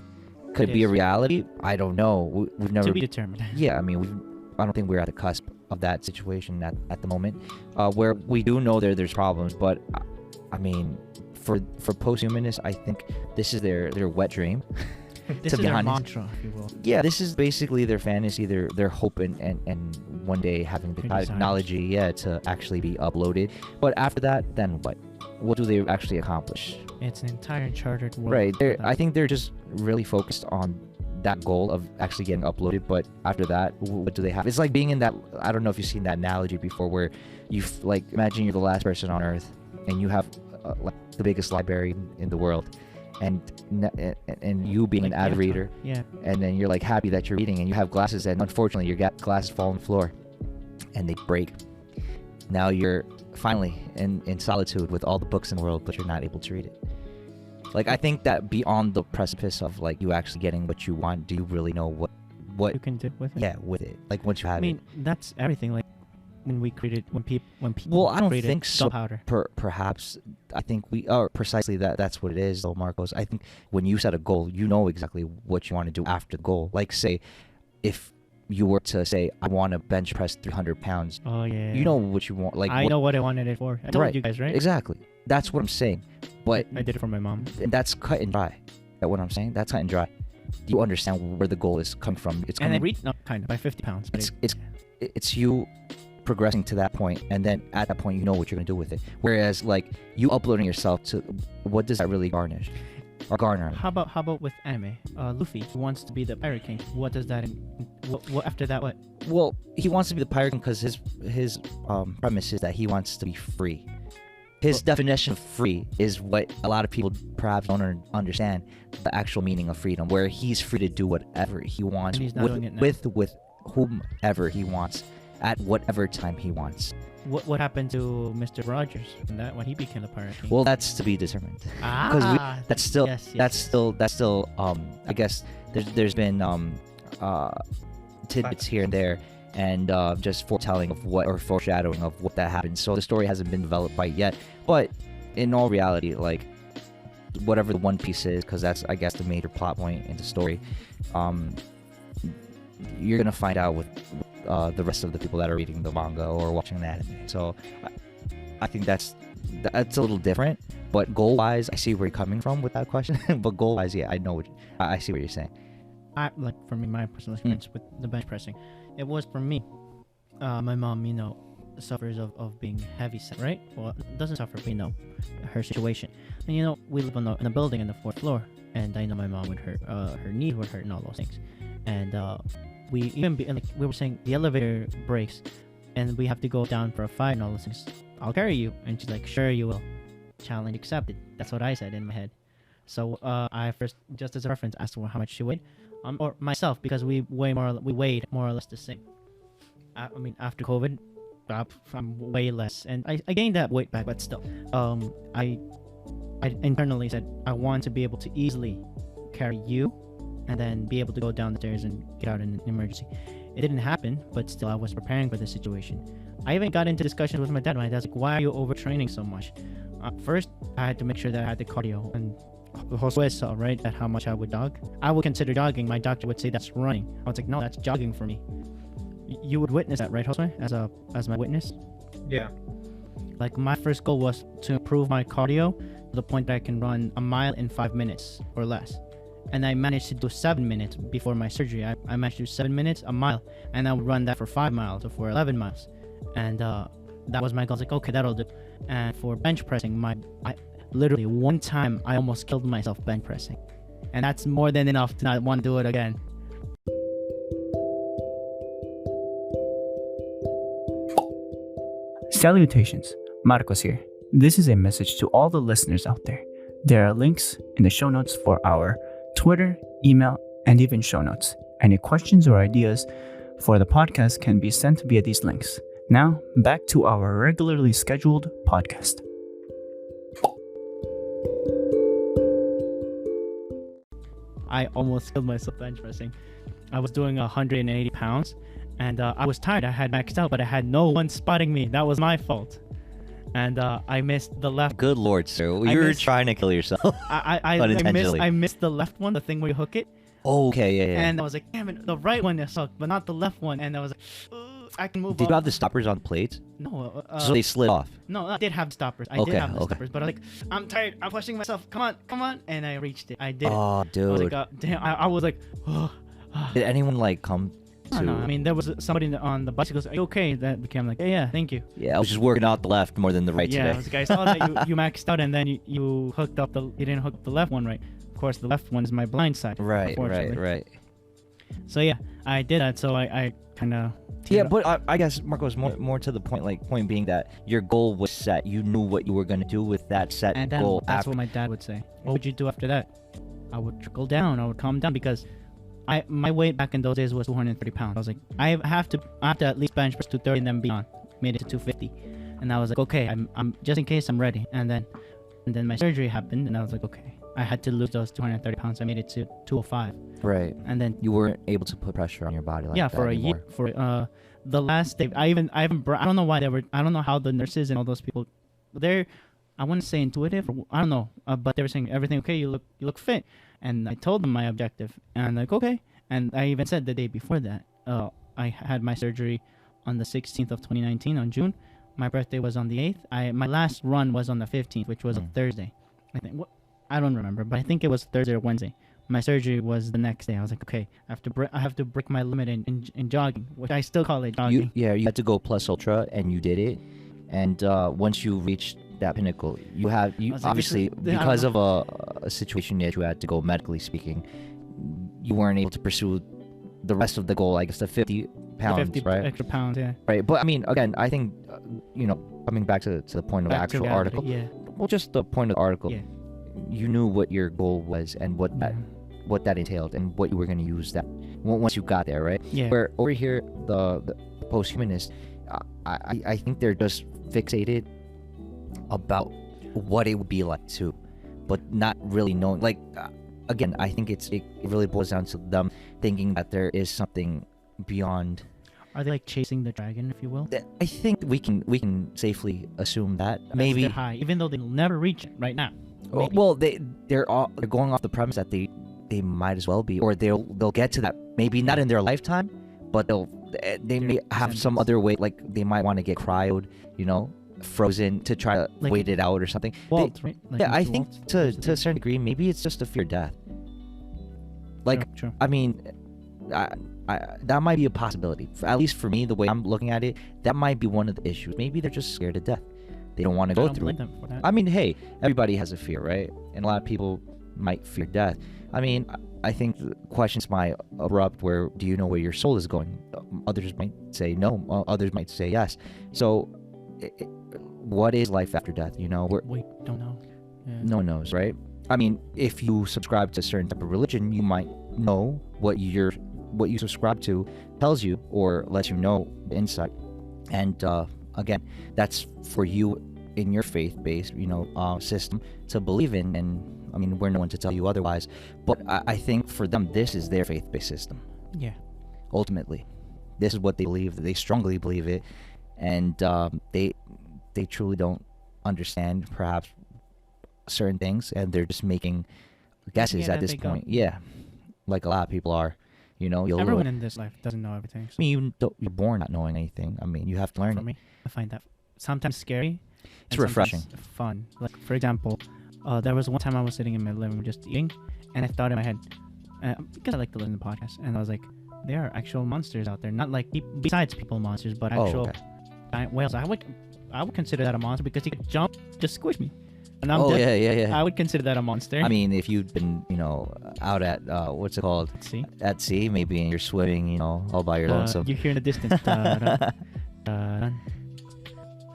Could
It
be a
is.
reality. I don't know. We've never
To be determined.
yeah, I mean, I don't think we're at the cusp of that situation at the moment, where we do know there's problems, but I mean, for posthumanists, I think this is their wet dream.
This
To
is
be
their
honest.
mantra, if you will.
Yeah, this is basically their fantasy, their hope, and one day having the
Their desires.
technology, yeah, to actually be uploaded. But after that, then what? What do they actually accomplish?
It's an entire uncharted world.
Right.
for them.
I think they're just really focused on that goal of actually getting uploaded. But after that, what do they have? It's like being in that. I don't know if you've seen that analogy before, where like imagine you're the last person on Earth, and you have like the biggest library in the world, and you being
Like
an avid
Avatar.
reader,
Yeah.
and then you're like happy that you're reading, and you have glasses, and unfortunately your glasses fall on the floor, and they break. Now you're finally in solitude with all the books in the world, but you're not able to read it. Like, I think that beyond the precipice of like you actually getting what you want, do you really know what
You can do with it.
yeah with it, like once you have
I mean, that's everything. Like when people
Well, I don't
created
think so.
gunpowder.
Perhaps I think we are precisely that's what it is though, Marcos. I think when you set a goal, you know exactly what you want to do after the goal. Like, say if you were to say, I want to bench press 300 pounds,
Oh yeah.
you know what you want. Like,
I know what I wanted it for. I told
Right.
you guys, right?
exactly. That's what I'm saying. But
I did it for my mom.
and that's cut and dry. That's what I'm saying. That's cut and dry. You understand where the goal is coming from. It's
And
coming.
I read no, kind of by 50 pounds. But
It's you progressing to that point, and then at that point you know what you're gonna do with it. Whereas like you uploading yourself to, what does that really garnish or garner?
how about with anime? Luffy wants to be the pirate king. What does that? What after that? What?
Well, he wants to be the pirate because his premise is that he wants to be free. His definition of free is what a lot of people perhaps don't understand, the actual meaning of freedom, where he's free to do whatever he wants
And he's not
with
doing it now.
with whomever he wants at whatever time he wants.
What happened to Mr. Rogers when he became the pirate king?
Well, that's to be determined.
ah,
That's still
yes,
that's
yes.
still I guess there's been tidbits here and there, and just foretelling of what, or foreshadowing of what that happens. So the story hasn't been developed quite yet, but in all reality, like whatever the One Piece is, because that's I guess the major plot point in the story, you're gonna find out with the rest of the people that are reading the manga or watching the anime. So I think that's a little different, but goal wise, I see where you're coming from with that question. But goal wise, yeah, I see what you're saying.
Like for me, my personal experience with the bench pressing, it was for me. My mom, suffers of being heavy set, right? Well, doesn't suffer, but her situation. And we live in a building on the 4th floor, and I know my mom would hurt, her knees would hurt, and all those things. And we were saying the elevator breaks, and we have to go down for a fight and all those things. I'll carry you, and she's like, sure you will. Challenge accepted. That's what I said in my head. So I first, just as a reference, asked her how much she weighed, or myself, because we weighed more or less the same. After COVID, I'm way less, and I gained that weight back, but still, I internally said I want to be able to easily carry you, and then be able to go down the stairs and get out in an emergency. It didn't happen, but still, I was preparing for the situation. I even got into discussions with my dad. My dad's like, "Why are you overtraining so much?" First, I had to make sure that I had the cardio, and Josue saw, right, at how much I would jog. I would consider jogging. My doctor would say that's running. I was like, no, that's jogging for me. You would witness that, right, Josue, as my witness?
Yeah.
Like, my first goal was to improve my cardio to the point that I can run a mile in 5 minutes or less. And I managed to do 7 minutes before my surgery. I managed to do 7 minutes, a mile, and I would run that for 5 miles or for 11 miles. And that was my goal. I was like, okay, that'll do. And for bench pressing, I literally one time I almost killed myself bench pressing. And that's more than enough to not want to do it again.
Salutations, Marcos here. This is a message to all the listeners out there. There are links in the show notes for our Twitter, email, and even show notes. Any questions or ideas for the podcast can be sent via these links. Now, back to our regularly scheduled podcast.
I almost killed myself bench pressing. I was doing 180 pounds, and I was tired. I had maxed out, but I had no one spotting me. That was my fault. And I missed the left.
Good lord, sir. You were trying to kill yourself.
I missed the left one, the thing where you hook it.
Oh, okay, yeah.
And I was like, damn it, the right one sucked, but not the left one. And I was like, I can move.
Did you have the stoppers on the plates?
No.
So they slid off.
No, I did have stoppers. I did have the stoppers, but I was like, I'm tired. I'm pushing myself. Come on. And I reached it. I did it.
Oh, dude.
I was like, damn. I was like, oh.
Did anyone like come to...
No, I mean, there was somebody on the bicycle. Are you okay? That became like, yeah, thank you.
Yeah, I was just working out the left more than the right
today.
today.
I was like, I saw that you maxed out, and then you hooked up you didn't hook up the left one right. Of course, the left one is my blind side.
Right.
So yeah, I did that. So I kind of...
Yeah, but I guess, Marcos, more to the point, like, point being that your goal was set. You knew what you were going to do with that set
and then
goal.
That's what my dad would say. What would you do after that? I would trickle down. I would calm down because my weight back in those days was 230 pounds. I was like, I have to at least bench press 230 and then beyond. Made it to 250, and I was like, okay, I'm just in case I'm ready. And then my surgery happened, and I was like, okay, I had to lose those 230 pounds. I made it to 205.
Right.
And then
you weren't able to put pressure on your body like that
for
anymore.
A year. For the last day, I don't know why they were. I don't know how the nurses and all those people, I wouldn't say intuitive. I don't know, but they were saying everything okay. You look fit. And I told them my objective, and like, okay. And I even said the day before that, I had my surgery on the 16th of 2019 on June. My birthday was on the 8th. My last run was on the 15th, which was a Thursday. I think. I don't remember, but I think it was Thursday or Wednesday. My surgery was the next day. I was like, okay, I have to break my limit in jogging, which I still call it jogging.
You had to go plus ultra, and you did it. And once you reached that pinnacle, you obviously, because of a situation that you had to go medically speaking, you weren't able to pursue the rest of the goal. I guess the 50 pounds, 50
right? Extra pounds, yeah.
Right, but I mean, again, I think coming back to the point of the actual article.
Yeah.
Well, just the point of the article.
Yeah.
You knew what your goal was and what that entailed and what you were going to use that once you got there, right?
Yeah.
Where over here, the post-humanists, I think they're just fixated about what it would be like too, but not really knowing. Like, again, I think it really boils down to them thinking that there is something beyond.
Are they like chasing the dragon, if you will?
I think we can safely assume that.
Maybe they're high, even though they'll never reach it right now. Maybe.
Well, they're going off the premise that they might as well be, or they'll get to that. Maybe not in their lifetime, but they may have some other way. Like they might want to get cryoed, frozen to try to wait it out or something.
Walt, right? Like
I think to a certain degree, maybe it's just a fear of death. Like,
true.
I mean, that might be a possibility. At least for me, the way I'm looking at it, that might be one of the issues. Maybe they're just scared to death. They don't want to go through it. I mean, hey, everybody has a fear, right? And a lot of people might fear death. I mean, I think the questions might erupt where, do you know where your soul is going? Others might say no. Others might say yes. So, what is life after death?
We don't know. Yeah.
No one knows, right? I mean, if you subscribe to a certain type of religion, you might know what you subscribe to tells you or lets you know the insight. And again, that's for you in your faith-based, system to believe in. And I mean, we're no one to tell you otherwise. But I think for them, this is their faith-based system.
Yeah.
Ultimately, this is what they believe. They strongly believe it, and they truly don't understand perhaps certain things, and they're just making guesses at this point. Yeah, like a lot of people are.
Everyone in this life doesn't know everything. So.
I mean, you're born not knowing anything. I mean, you have to learn.
For me, I find that sometimes scary.
It's refreshing.
Fun. Like, for example, there was one time I was sitting in my living room just eating, and I thought in my head, because I like to listen to podcasts, and I was like, there are actual monsters out there, not like besides people monsters, but actual giant whales. I would consider that a monster because he could jump, just squish me. And I'm
yeah.
I would consider that a monster.
I mean, if you'd been, out at what's it called? At sea, maybe, and you're swimming, all by your lonesome.
You hear in the distance.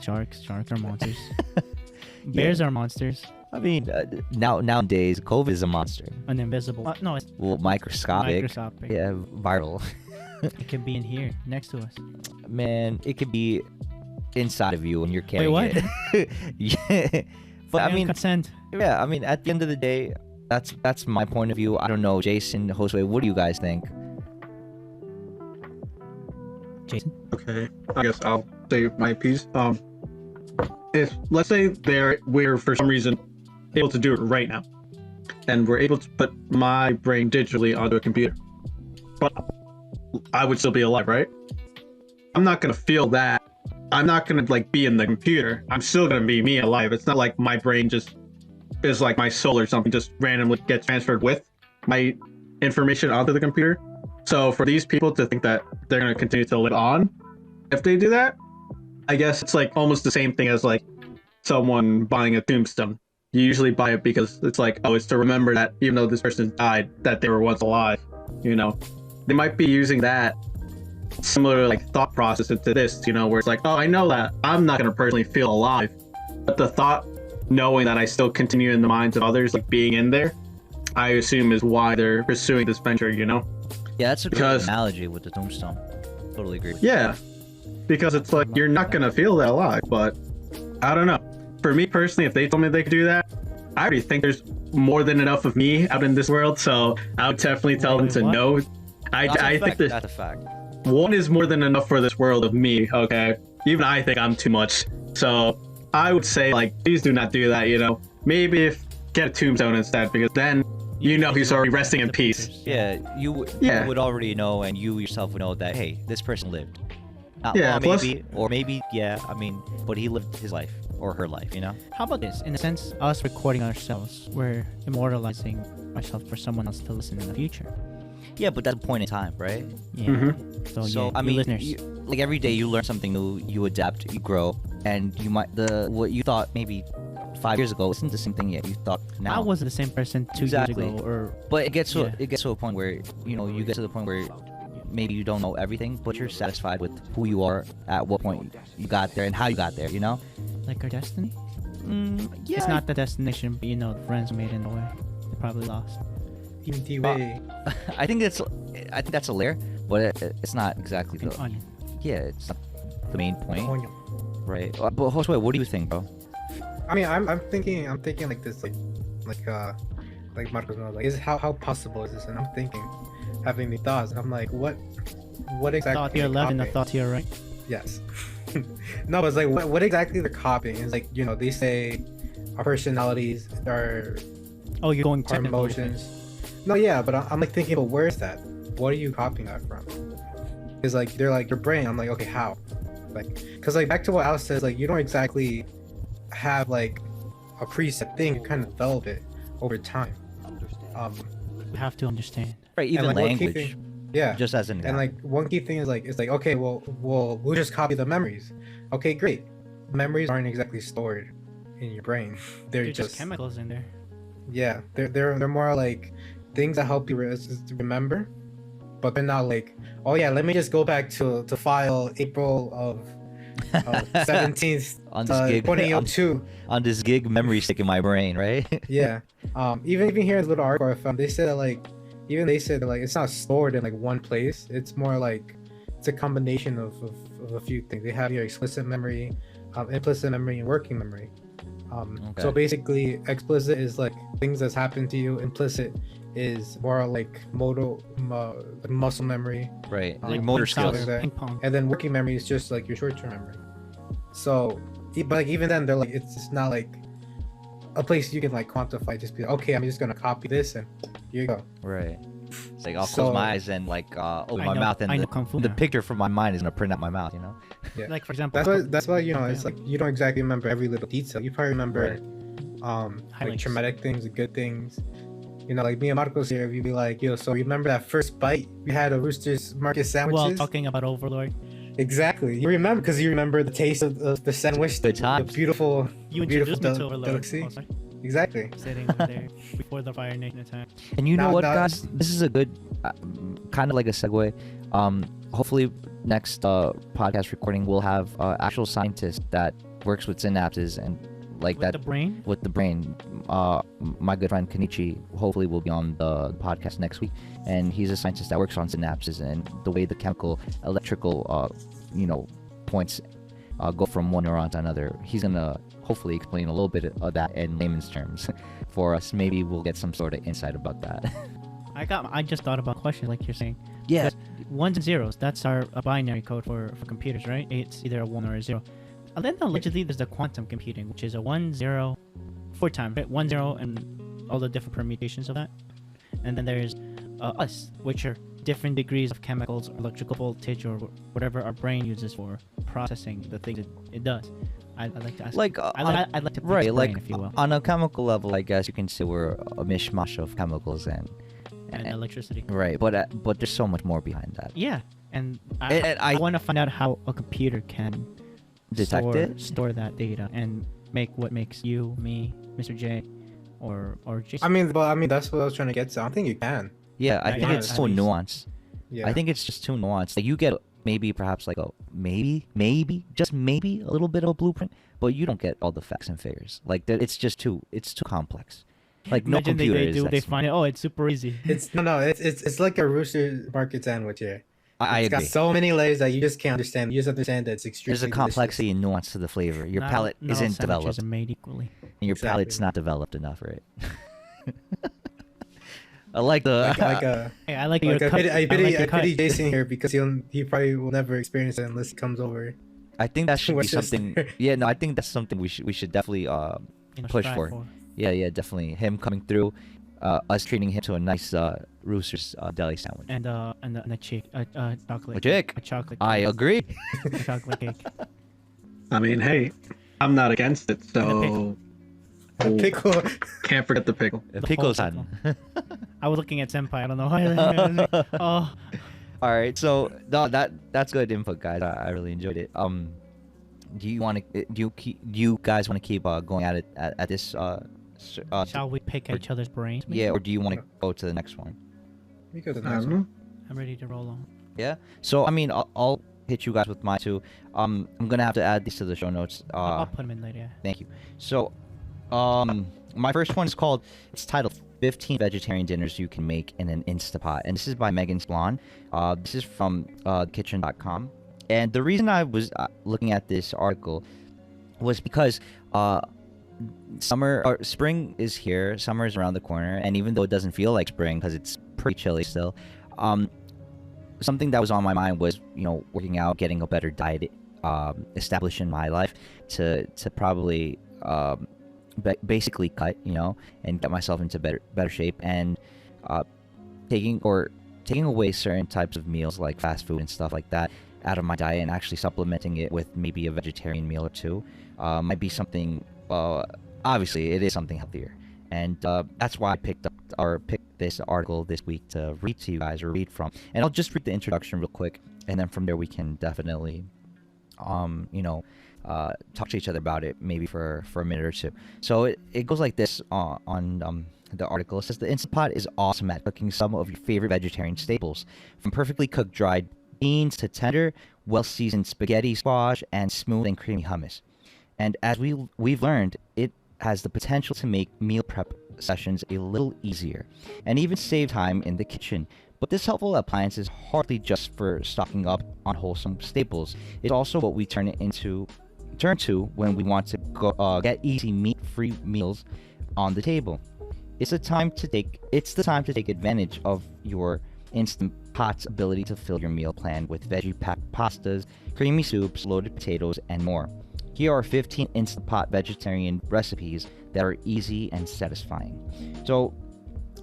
Sharks are monsters. Bears are monsters.
I mean, nowadays, COVID is a monster.
An invisible. No, it's
microscopic. Yeah, viral.
It can be in here, next to us.
Man, it could be inside of you when you're carrying
it.
Yeah. But I mean,
consent.
Yeah, I mean, at the end of the day, that's my point of view. I don't know, Jason, Josue, what do you guys think?
Jason?
Okay, I guess I'll say my piece. If let's say we're for some reason able to do it right now, and we're able to put my brain digitally onto a computer, but I would still be alive, right? I'm not gonna feel that. I'm not gonna like be in the computer. I'm still gonna be me alive. It's not like my brain just is like my soul or something, just randomly gets transferred with my information onto the computer. So for these people to think that they're gonna continue to live on, if they do that, I guess it's like almost the same thing as like someone buying a tombstone. You usually buy it because it's like, oh, it's to remember that even though this person died, that they were once alive. You know, they might be using that similar like thought process into this, you know, where it's like, oh, I know that I'm not gonna personally feel alive, but the thought, knowing that I still continue in the minds of others, like being in there, I assume is why they're pursuing this venture, you know?
Yeah, that's a great analogy with the tombstone. Totally agree.
Yeah, because it's like you're not gonna feel that alive, but I don't know. For me personally, if they told me they could do that, I already think there's more than enough of me out in this world, so I would definitely tell them to no. I think
that's a fact.
one is more than enough for this world of me, okay? Even I think I'm too much. So I would say, like, please do not do that, you know? Maybe get a tombstone instead, because then you know he's already resting in peace.
Yeah, you would already know, and you yourself would know that, hey, this person lived.
Yeah,
maybe, yeah, I mean, but he lived his life, or her life, you know?
How about this? In a sense, us recording ourselves, we're immortalizing ourselves for someone else to listen in the future.
Yeah, but that's a point in time, right?
Yeah.
Mm-hmm.
So
So
yeah,
I mean,
listeners.
like every day you learn something new, you adapt, you grow, and you might what you thought maybe 5 years ago isn't the same thing yet. You thought now.
I wasn't the same person 2
Exactly.
years ago, or
But it gets to
Yeah.
it gets to a point where you get to the point where maybe you don't know everything, but you're satisfied with who you are at what point you got there and how you got there. You know?
like our destiny.
Yeah.
It's not the destination, but the friends made in the way. They probably lost.
I think that's a layer, but it's not exactly
An
the.
onion.
Yeah, it's not the main point, right? But Josue, what do you think, bro?
I mean, I'm thinking like this, like Marcos knows, like, how possible is this? And I'm thinking, having the thoughts, and I'm like, what exactly?
Thought to your left and the thought to your right.
Yes. No, it's like what exactly they're copying? It's like they say our personalities are
Oh, you're going
our
technical.
emotions. No, yeah, but I'm like thinking, but where is that? What are you copying that from? It's like they're like your brain. I'm like, okay, how? Like, cause like back to what Alice says, like you don't exactly have like a preset thing. You kind of develop it over time.
You have to understand.
Right, even
like, one key
language.
thing- yeah.
Just as an
And like one key thing is like it's like, okay, well we'll just copy the memories. Okay, great. Memories aren't exactly stored in your brain. They're
There's just chemicals in there.
Yeah, they're more like things that help you remember, but they're not like, oh yeah, let me just go back to file April of 17th,
on this gig
2002.
on this gig memory stick in my brain, right?
Yeah. Even here in the little article I found, they said that like it's not stored in like one place. It's more like it's a combination of a few things. They have your explicit memory, implicit memory, and working memory.
Okay.
So basically, explicit is like things that's happened to you. Implicit is more like muscle memory,
Right,
Like
like motor
ping pong.
skills.
That.
Ping pong.
and then working memory is just like your short-term memory. So, but like even then, they're like it's not like a place you can like quantify. Just be like, okay, I'm just gonna copy this and here you go.
Right. It's like I'll
So-
close my eyes and like open
I
my
know-
mouth, and
I know Kung Fu
the
now.
picture from my mind is gonna print out my mouth.
Yeah.
Like for example,
That's why it's like you don't exactly remember every little detail. You probably remember like
Highlights.
traumatic things, the good things. Like me and Marcos here, we'd be like, so remember that first bite we had of Rooster's Market sandwiches?
while talking about Overlord,
Exactly. You remember because you remember the taste of the sandwich,
Good
the
times.
beautiful,
you
beautiful
introduced me to Overlord.
delicacy.
Also,
Exactly.
sitting over there before the Fire Nation attack.
And you know
Now-
what,
now-
guys? This is a good, kind of like a segue. Hopefully, next podcast recording we'll have actual scientist that works with synapses and like
With
that
the brain.
with the brain. My good friend Kenichi hopefully will be on the podcast next week, and he's a scientist that works on synapses and the way the chemical, electrical, points go from one neuron to another. He's gonna hopefully explain a little bit of that in layman's terms for us. Maybe we'll get some sort of insight about that.
I just thought about questions like you're saying.
Yeah.
Ones and zeros. That's a binary code for computers, right? It's either a 1 or a 0. And then allegedly there's the quantum computing, which is a 1 0 4 times, right? 1 0 and all the different permutations of that. And then there's us, which are different degrees of chemicals, electrical voltage, or whatever our brain uses for processing the things it does. I'd like to ask.
Like
I'd like to pick
right,
brain,
like
if you will,
on a chemical level, I guess you can say we're a mishmash of chemicals and
electricity.
right, but there's so much more behind that.
Yeah, and
And
I
I
want to find out how a computer can
detect
store that data and make what makes you, me, Mr. J, or Jason.
I mean, that's what I was trying to get to. I don't think you can.
Yeah, I
Yeah,
think
yeah,
it's
at
so
least.
nuanced.
Yeah.
I think it's just too nuanced. Like you get maybe perhaps like a maybe just maybe a little bit of a blueprint, but you don't get all the facts and figures. Like it's too complex. Like no
Imagine
computer
they
is
do.
that
They
smart.
find it. Oh, it's super easy.
It's like a rooster market sandwich here.
I
It's
agree.
got so many layers that you just can't understand. You just understand that it's extremely
There's a complexity and nuance to the flavor. Your palate
Not all
isn't
sandwiches
developed,
are made equally.
and your
Exactly.
palate's not developed enough, right? I like the
delicious. Like a
Hey, I like your
like
cut.
I pity
your cut.
Jason here because he probably will never experience it unless he comes over.
I think that should be
What's this?
something. Yeah, no, I think that's something we should definitely push
strive
for. Yeah, definitely. Him coming through, us treating him to a nice Rooster's deli sandwich.
And a chocolate.
A chick.
A chocolate.
I agree.
A chocolate cake.
I mean, hey, I'm not against it, so
Pickle.
can't forget the pickle.
Pickle-san.
I was looking at Senpai. I don't know why. Oh,
All right, so no, that's good input, guys. I really enjoyed it. Do you guys want to keep going at it at this
shall we pick each other's brains? maybe?
yeah, or do you want to go to the next one?
We go to the
I
next
don't
one.
know.
I'm ready to roll on.
Yeah. So I mean, I'll hit you guys with mine too. I'm gonna have to add these to the show notes.
I'll put them in later. Yeah.
Thank you. So, my first one is it's titled 15 Vegetarian Dinners You Can Make in an Instapot. And this is by Megan Splon. This is from kitchen.com. And the reason I was looking at this article was because spring is here, summer is around the corner, and even though it doesn't feel like spring because it's pretty chilly still, something that was on my mind was, working out, getting a better diet established in my life to probably basically cut, and get myself into better shape, and taking away certain types of meals like fast food and stuff like that out of my diet, and actually supplementing it with maybe a vegetarian meal or two might be something. Obviously, it is something healthier, and that's why I picked this article this week to read to you guys, or read from. And I'll just read the introduction real quick, and then from there we can definitely talk to each other about it, maybe for a minute or two. So it goes like this on the article. It says the Instant Pot is awesome at cooking some of your favorite vegetarian staples, from perfectly cooked dried beans to tender, well-seasoned spaghetti, squash, and smooth and creamy hummus. And as we've learned, it has the potential to make meal prep sessions a little easier, and even save time in the kitchen. But this helpful appliance is hardly just for stocking up on wholesome staples. It's also what we turn to when we want to get easy meat-free meals on the table. It's the time to take advantage of your Instant Pot's ability to fill your meal plan with veggie-packed pastas, creamy soups, loaded potatoes, and more. Here are 15 Instant Pot vegetarian recipes that are easy and satisfying. So,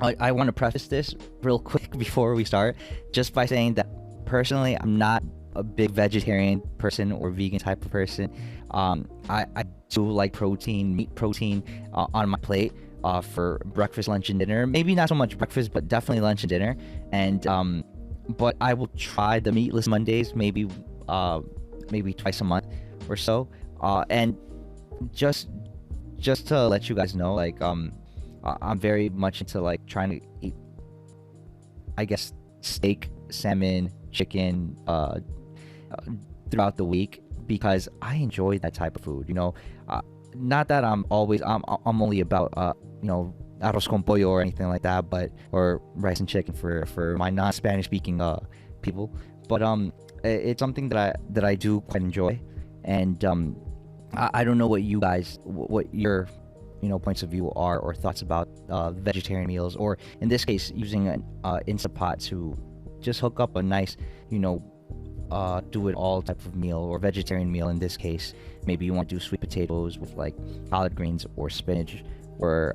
I want to preface this real quick before we start, just by saying that personally, I'm not a big vegetarian person or vegan type of person. I do like meat protein on my plate for breakfast, lunch, and dinner. Maybe not so much breakfast, but definitely lunch and dinner. And but I will try the meatless Mondays, maybe twice a month or so. And just to let you guys know, like I'm very much into like trying to eat, I guess, steak, salmon, chicken throughout the week, because I enjoy that type of food. Not that I'm only about arroz con pollo or anything like that, or rice and chicken for my non-Spanish speaking people. But it's something that I do quite enjoy, and I don't know what you guys, what your points of view are, or thoughts about vegetarian meals, or in this case using an Instant Pot to just hook up a nice, do it all type of meal, or vegetarian meal in this case. Maybe you want to do sweet potatoes with like collard greens or spinach, or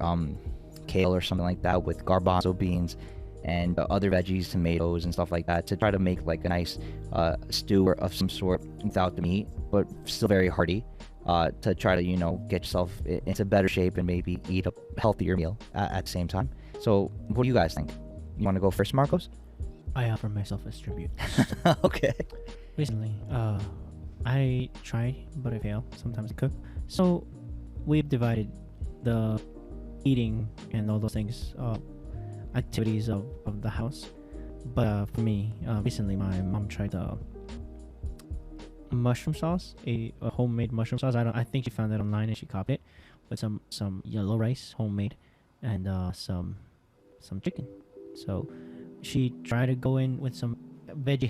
kale or something like that with garbanzo beans and other veggies, tomatoes and stuff like that, to try to make like a nice stew of some sort without the meat, but still very hearty, to try to get yourself into better shape and maybe eat a healthier meal at the same time. So what do you guys think? You want to go first, Marcos?
I offer myself as tribute.
Okay.
Recently, I try, but I fail sometimes to cook. So we've divided the eating and all those things, activities of the house. But for me, recently my mom tried the mushroom sauce, a homemade mushroom sauce. I think she found it online and she copied it with some yellow rice, homemade, and some chicken. So she tried to go in with some veggie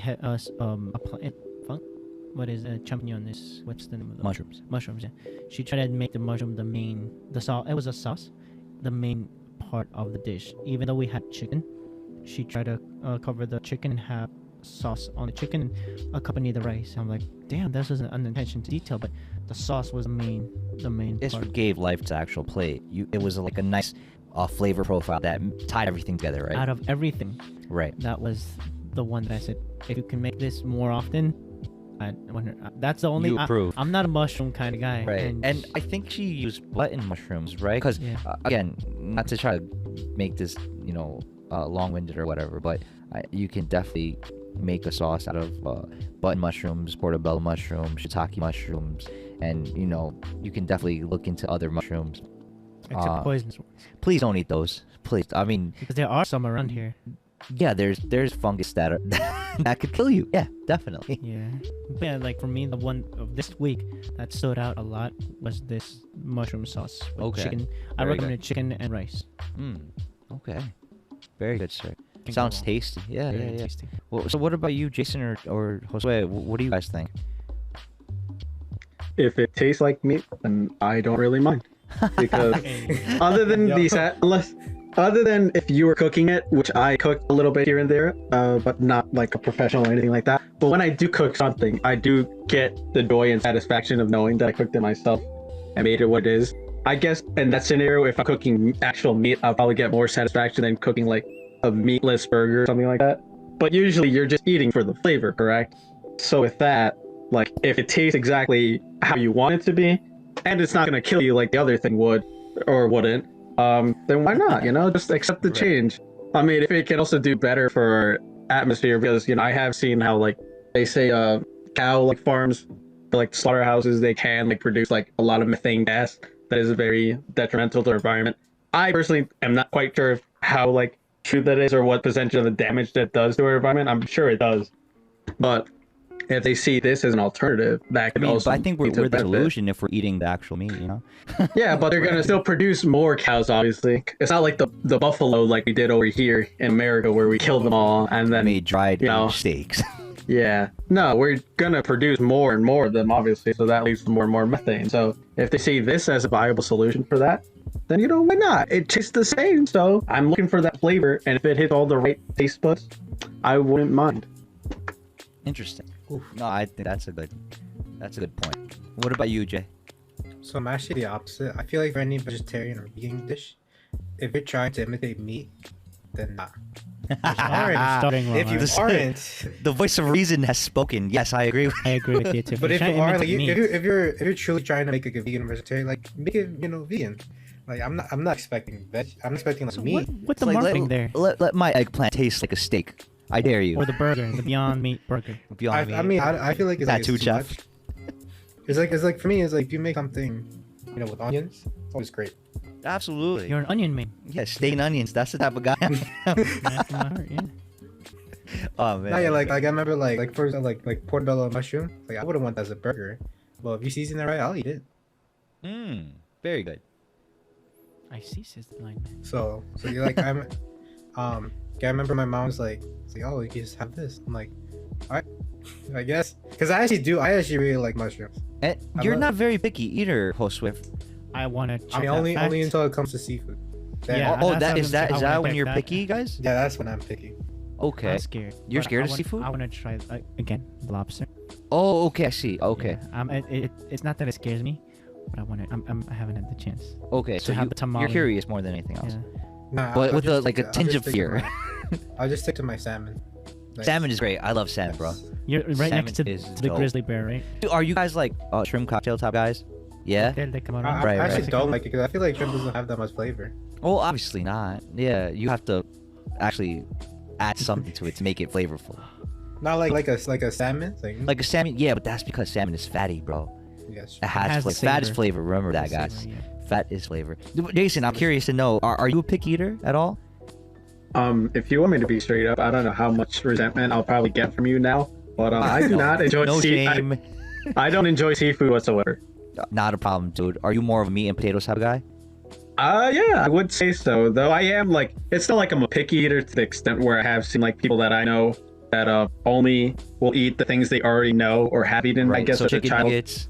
what is champignon is, what's the name of the mushrooms, yeah. She tried to make the mushroom the sauce. It was a sauce, the main part of the dish. Even though we had chicken, she tried to cover the chicken and have sauce on the chicken and accompany the rice. I'm like, damn, this was an unintentional detail, but the sauce was the main
This
part.
gave life to actual plate. It was like a nice flavor profile that tied everything together, right?
Out of everything,
Right.
that was the one that I said, if you can make this more often, I wonder. That's the only.
You approve.
I'm not a mushroom kind of guy.
Right. And I think she used button mushrooms, right? Because
Yeah.
again, not to try to make this, long-winded or whatever, but you can definitely make a sauce out of button mushrooms, portobello mushrooms, shiitake mushrooms, and you can definitely look into other mushrooms.
Except poisonous ones.
Please don't eat those. Please. I mean,
Because there are some around here.
yeah, there's fungus that that could kill you. Yeah, definitely.
Yeah. But yeah, like for me, the one of this week that stood out a lot was this mushroom sauce with
Okay.
chicken. I
Very
recommended chicken and rice.
Okay. Very good, sir.
Can't go
Sounds
wrong.
tasty. Yeah,
Very
yeah.
tasty.
Well, so what about you, Jason or Josue? What do you guys think?
If it tastes like meat, then I don't really mind. Because other than other than if you were cooking it, which I cook a little bit here and there, but not like a professional or anything like that. But when I do cook something, I do get the joy and satisfaction of knowing that I cooked it myself and made it what it is. I guess in that scenario, if I'm cooking actual meat, I'll probably get more satisfaction than cooking like a meatless burger or something like that. But usually you're just eating for the flavor, correct? So with that, like if it tastes exactly how you want it to be, and it's not going to kill you like the other thing would or wouldn't, then why not? Just accept the change. I mean, if it can also do better for atmosphere, because I have seen how like they say cow like farms, like slaughterhouses, they can like produce like a lot of methane gas that is very detrimental to the environment. I personally am not quite sure how like true that is or what percentage of the damage that does to our environment. I'm sure it does, but if they see this as an alternative, that could also
but I think we're
lead to
the
benefit.
illusion if we're eating the actual meat,
Yeah, but they're gonna still produce more cows. Obviously, it's not like the buffalo like we did over here in America, where we killed them all and then
made dried steaks.
Yeah, no, we're gonna produce more and more of them, obviously, so that leads to more and more methane. So if they see this as a viable solution for that, then why not? It tastes the same, so I'm looking for that flavor, and if it hits all the right taste buds, I wouldn't mind.
Interesting. No, I think that's a good point. What about you, Jay?
So I'm actually the opposite. I feel like for any vegetarian or vegan dish, if you're trying to imitate meat, then nah.
Starting wrong.
If you
This-
aren't,
The voice of reason has spoken. Yes, I agree.
I agree with you too.
but if
Try
you
to
are,
imitate
like,
meat.
if you're truly trying to make like a vegan or vegetarian, like make it vegan. Like I'm not expecting veg. I'm expecting like
So
meat.
what's the
Like,
marketing there?
Let my eggplant taste like a steak. I dare you.
Or the burger, the Beyond Meat burger.
Beyond meat.
I mean, I feel like it's
Tattoo
like it's too
chef.
much. It's like for me, it's like if you make something, with onions, it's always great.
Absolutely.
You're an onion man.
Yeah, steak and onions. That's the type of guy I am.
That's in my heart, yeah.
Oh man.
No, yeah, like I remember like for like portobello mushroom, like I wouldn't want that as a burger. Well, if you season it right, I'll eat it.
Very good.
I see, says the blind man.
So you're like I'm, yeah, I remember my mom's like, oh, you can just have this. I'm like, all right, I guess, because I actually really like mushrooms.
And
I'm
you're
not-
not very picky either, Josue.
I want to check
I mean,
that
only
fact.
until it comes to seafood. Then-
Yeah,
Oh,
that's
that
what
is
I'm
that
saying.
is
I wanna
that when
check
you're
that.
picky, guys?
yeah, that's when I'm picky.
Okay.
I'm scared.
You're
But
scared of
I
seafood?
want to try again lobster.
Oh, okay. I see. Okay.
Yeah, it's not that it scares me, but I haven't had the chance.
Okay. So
have
you,
the tamale.
you're curious more than anything else.
Yeah.
Nah,
But
I'll
with
just
like a
stick to- I'll
tinge
just
of
stick to
fear.
I'll just stick to my salmon. Like,
Salmon is great. I love salmon, bro.
You're right next to
Salmon is
the
dope.
grizzly bear, right?
Are you guys like shrimp cocktail type guys? Yeah.
Hotel de camarón.
I
Right,
actually
right.
don't like it because I feel like shrimp doesn't have that much flavor.
Well, obviously not. Yeah, you have to actually add something to it to make it flavorful.
Not like a salmon thing.
Like a salmon, yeah, but that's because salmon is fatty, bro.
Yes.
It
has
has
the
flavor. Fat is
savor.
flavor. Remember that,
The
guys.
savor, yeah.
Fat is flavor. Jason, I'm curious to know: are you a picky eater at all?
If you want me to be straight up, I don't know how much resentment I'll probably get from you now, but I do not enjoy
No shame.
I don't enjoy seafood whatsoever.
Not a problem, dude. Are you more of a meat and potatoes type of guy?
Yeah, I would say so. Though I am like, it's not like I'm a picky eater to the extent where I have seen like people that I know that only will eat the things they already know or have eaten. I guess
so
as a
chicken
child.
nuggets,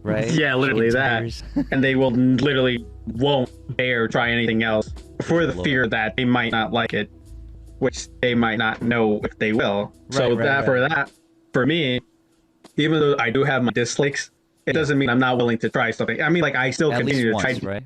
right?
Yeah, literally
Chicken
that.
tenders.
And they will literally won't dare try anything else for the
Lord.
fear that they might not like it, which they might not know if they will. So
Right, right.
for me, even though I do have my dislikes, it doesn't mean I'm not willing to try something. I mean, like I still
At
continue
least
to
once,
try.
right?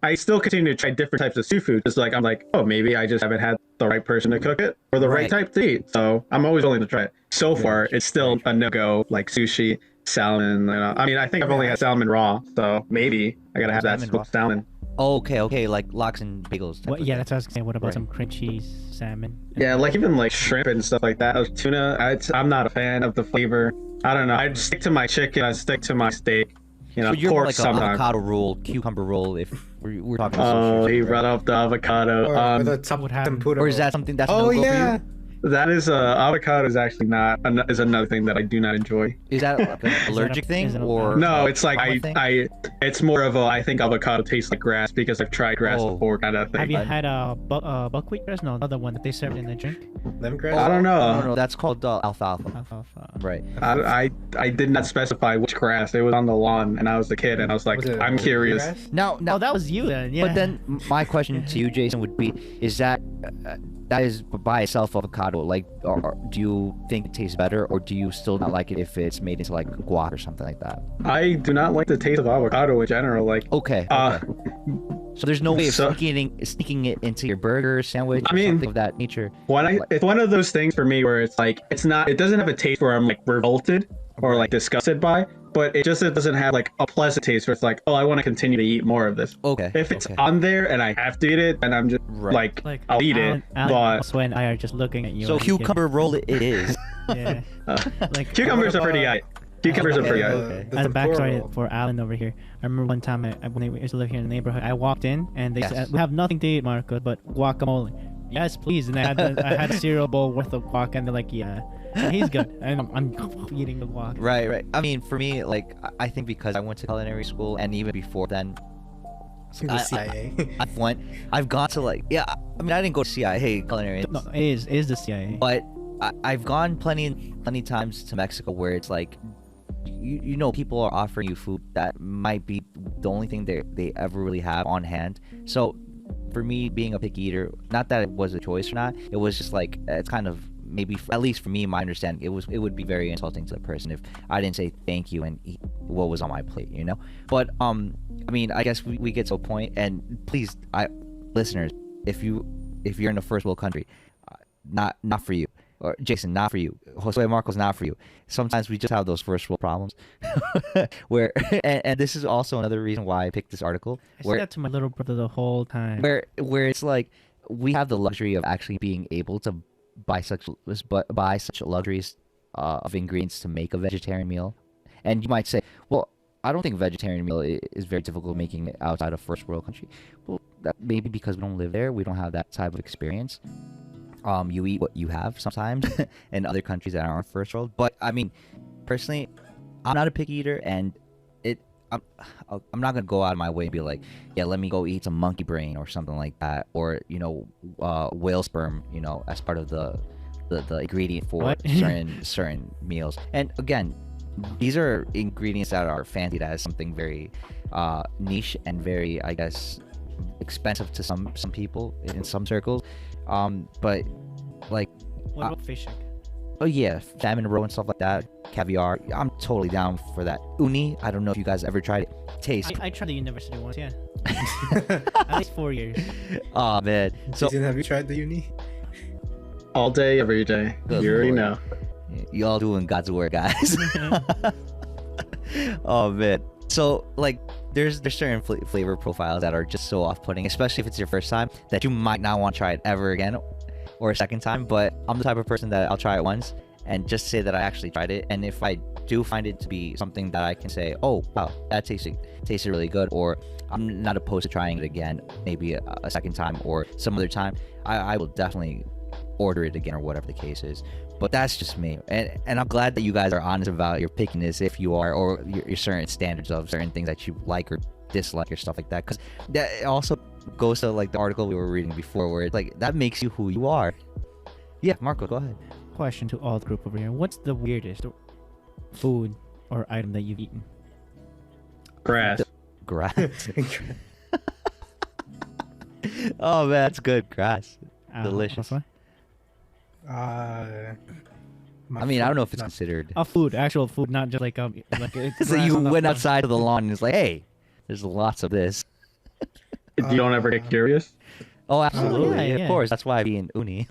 I still continue to try different types of seafood. Just like I'm like, oh, maybe I just haven't had the right person to cook it or the right
Right.
type to eat. So I'm always willing to try it. So far, it's still a no-go. Like sushi, salmon. I mean, I think I've only had salmon raw, so maybe I gotta have that
Salmon raw.
smoked salmon.
Oh, okay, like lox and bagels. type
What?
of
Yeah,
thing.
that's what I was gonna say. What about
Right.
some cream cheese, salmon?
Yeah, like even like shrimp and stuff like that. Tuna, I'm not a fan of the flavor. I don't know. I stick to my chicken. I stick to my steak. You know,
So you're more
pork
like an
sometimes.
avocado roll, cucumber roll. If we're talking
Oh,
sushi,
he
right?
brought up the avocado.
Or the top
would happen.
tempura.
Or is that something that's
Oh
no-go
yeah.
for you?
That is avocado is actually not is another thing that I do not enjoy.
Is that like an allergic
is
thing
it a-
or
No, it's like
trauma thing?
it's more of a I think avocado tastes like grass because I've tried grass
Oh.
before kind of
Have
thing.
you had a buckwheat grass? No, the other one that they served in the drink.
Lemongrass?
I don't know.
No, that's called alfalfa.
Alfalfa.
Right.
I did not specify which grass. It was on the lawn, and I was the kid, and I was like,
Was it
I'm curious.
lemongrass?
Now,
Oh, that was you then. Yeah.
but then my question to you, Jason, would be: is that that is by itself avocado? Like, or do you think it tastes better, or do you still not like it if it's made into like guac or something like that?
I do not like the taste of avocado in general. Like,
Okay.
uh,
So there's no way of
so-
sneaking it into your burger, sandwich,
I
or
mean,
something of that nature.
it's one of those things for me where it's like it doesn't have a taste where I'm like revolted or like disgusted by, but it doesn't have like a pleasant taste where it's like, oh, I want to continue to eat more of this.
Okay.
If it's
okay.
on there and I have to eat it, then I'm just
Right.
like
I'll eat
Alan,
it.
Alan
But
also and I are just looking at you.
So
and you
cucumber roll it is.
Yeah. Like
cucumbers are pretty
about-
high. Cucumbers are pretty high.
Okay.
The
as a
tempura
backstory
roll.
for Alan over here, I remember one time when we used to live here in the neighborhood, I walked in and they
Yes.
said, "We have nothing to eat, Marco, but guacamole." Yes, please. And I had a cereal bowl worth of guac, and they're like, "Yeah, he's good." And I'm eating the guac.
Right. I mean, for me, like, I think because I went to culinary school, and even before then,
The CIA.
I've gone to like, yeah. I mean, I didn't go to CIA culinary,
No, it is the CIA.
but I've gone plenty times to Mexico where it's like, you know, people are offering you food that might be the only thing they ever really have on hand. So for me, being a picky eater, not that it was a choice or not, it was just like, it's kind of maybe, at least for me, my understanding, it would be very insulting to the person if I didn't say thank you and eat what was on my plate, you know. But I mean, I guess we get to a point, and please, listeners, if you're in a first world country, not for you. Or Jason, not for you. Jose Marcos, not for you. Sometimes we just have those first world problems. Where and this is also another reason why I picked this article.
I said
Where
that to my little brother the whole time.
where it's like we have the luxury of actually being able to buy such luxuries of ingredients to make a vegetarian meal. And you might say, well, I don't think vegetarian meal is very difficult making it outside of first world country. Well, that maybe because we don't live there, we don't have that type of experience. You eat what you have sometimes in other countries that aren't first world. But I mean, personally, I'm not a picky eater, and I'm not gonna go out of my way and be like, yeah, let me go eat some monkey brain or something like that, or whale sperm, as part of the ingredient for
What?
certain meals. And again, these are ingredients that are fancied as something very niche and very, I guess, expensive to some people in some circles. But like,
What about fish egg?
oh yeah, salmon roe and stuff like that, caviar. I'm totally down for that. Uni, I don't know if you guys ever tried it. Taste.
I tried the university once, yeah. At least 4 years.
Oh man. So
Jason, have you tried the uni?
All day, every day.
Good
You already
lord.
know.
you all doing God's work, guys. Oh man. So like, there's certain flavor profiles that are just so off-putting, especially if it's your first time, that you might not want to try it ever again or a second time. But I'm the type of person that I'll try it once and just say that I actually tried it. And if I do find it to be something that I can say, oh wow, that tasted really good, or I'm not opposed to trying it again, maybe a second time or some other time, I will definitely order it again or whatever the case is. But that's just me, and I'm glad that you guys are honest about your pickiness, if you are, or your certain standards of certain things that you like or dislike or stuff like that, because that also goes to like the article we were reading before, where it's like that makes you who you are. Yeah, Marco, go ahead.
Question to all the group over here. What's the weirdest food or item that you've eaten?
Grass.
Grass. Oh man, that's good. Grass. Delicious.
What?
I mean, I don't know if it's considered.
Food, actual food, not just like it's
So
grass
you
on the
went
floor.
outside of the lawn and it's like, hey, there's lots of this.
You don't ever get curious?
Oh, absolutely.
yeah,
Of
yeah.
course. That's why I be in uni.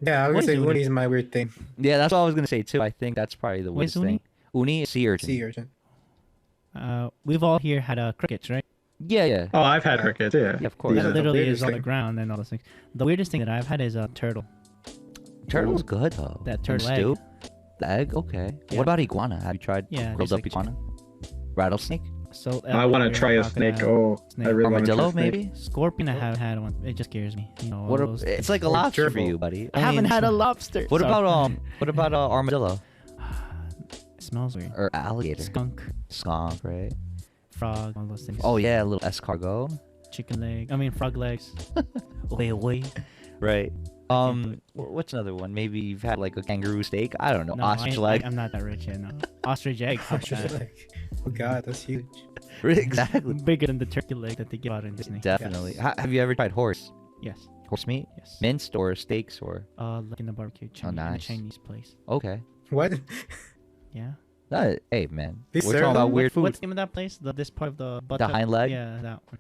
Yeah, I was
What
gonna say
is uni?
uni is my weird thing.
Yeah, that's what I was gonna say too. I think that's probably the
What is
weirdest thing. Uni is sea urchin.
Sea urchin.
We've all here had crickets, right?
Yeah, yeah.
Oh, I've had crickets, yeah.
Yeah, of course.
Yeah,
That
the
literally
weirdest
is on the
thing.
ground and all those things. The weirdest thing that I've had is a turtle.
Turtle's good though.
That
And
turtle egg.
stew? The egg? Okay.
Yeah.
What about iguana? Have you tried
Yeah,
grilled
just
up
like
iguana? Rattlesnake?
So
I want to try a snake. Oh,
Snake.
I really want to try
Armadillo,
a snake.
maybe?
Scorpion, I haven't had one. It just scares me. You know,
What?
all those
It's like a
Or
lobster for
gerbil.
you, buddy.
I haven't
mean,
had a lobster.
What
Sorry.
about armadillo
It smells weird.
or alligator?
Skunk,
Skunk, right?
frog, all those things.
Oh yeah, a little escargot.
Chicken leg. I mean, frog legs. Wait.
Right. What's another one? Maybe you've had like a kangaroo steak. I don't know.
No,
Ostrich leg.
I'm not that rich yet. No. Ostrich egg. fuck
Ostrich
that.
leg. Oh god, that's huge.
Exactly.
Bigger than the turkey leg that they give out in Disney.
Definitely.
Yes.
Have you ever tried horse?
Yes.
Horse meat?
Yes.
Minced or steaks or?
Like in the barbecue. Chinese, in
nice.
a Chinese place.
Okay.
What?
Yeah.
Hey man,
They
we're
serve
talking about
them?
weird food.
What's the name of that place? This part of the buttock?
hind leg?
Yeah, that one.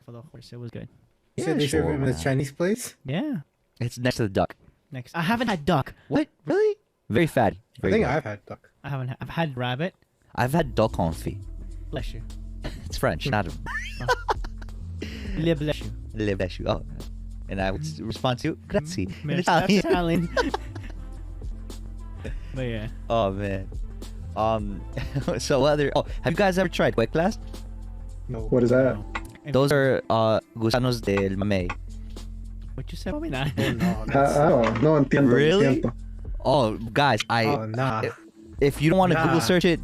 For the horse, it was good.
You said they serve him in a
man.
Chinese place?
Yeah.
It's next to the duck.
Next, I haven't had duck.
What? Really? Very fatty.
I
Very
think
good.
I've had duck.
I've had rabbit.
I've had duck confit.
Bless you.
It's French, not
Le bless you.
Le bless you. Oh. And I would respond to grazie in
Man,
Italian.
that's Italian. But yeah.
Oh man. So have you guys ever tried quick blast?
No.
What is that?
No.
Those are gusanos del mamey.
What you said? Probably not.
Oh, no, that's...
No entiendo. lo
Really?
siento.
Oh, guys,
Oh, nah.
if you don't want to
Nah.
Google search it,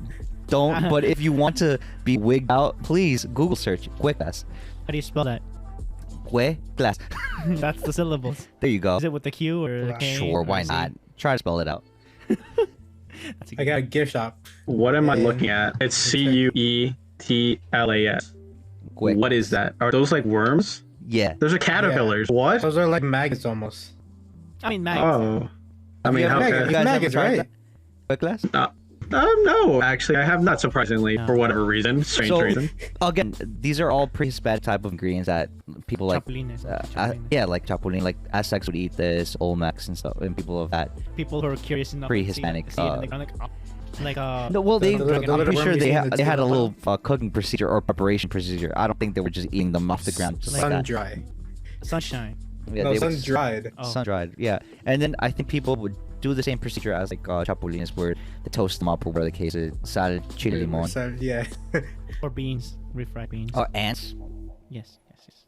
don't. But if you want to be wigged out, please Google search quick blast.
How do you spell that?
Quick blast.
That's the syllables.
There you go.
Is it with the Q or the K?
Sure,
or
why
C?
not? Try to spell it out.
That's a
I got a gift shop.
What am I
Yeah.
looking at? It's Cuetlas.
Quick.
What is that? Are those like worms?
Yeah.
Those are caterpillars. What?
Those are like maggots almost.
I mean, maggots.
Oh. I mean,
you
how
ever-
Maggots,
you guys
maggots,
ever tried
right?
Quick blast?
No, actually, I have not, surprisingly,
No.
for whatever reason. Strange
So-
reason.
Again, these are all pre-Hispanic type of ingredients that people like.
Chapulines.
Yeah, like chapulín, like Aztecs would eat this, Olmecs and stuff, and people of that.
People who are curious enough
Pre-Hispanic,
to see it and they're like,
No, well,
The
they.
little- the
I'm
little
pretty sure
worm you see in the
they had a
tuna
little cooking procedure or preparation procedure. I don't think they were just eating them off the ground just like
Sun
that.
dry.
sunshine.
Yeah,
No,
they
sun
would-
dried.
Oh.
Sun dried. Yeah, and then I think people would do the same procedure as like chapulines, where they toast them up or whatever the case is. Sal, chile, limon.
Yeah.
Or beans. Refried beans.
Or ants,
Yes.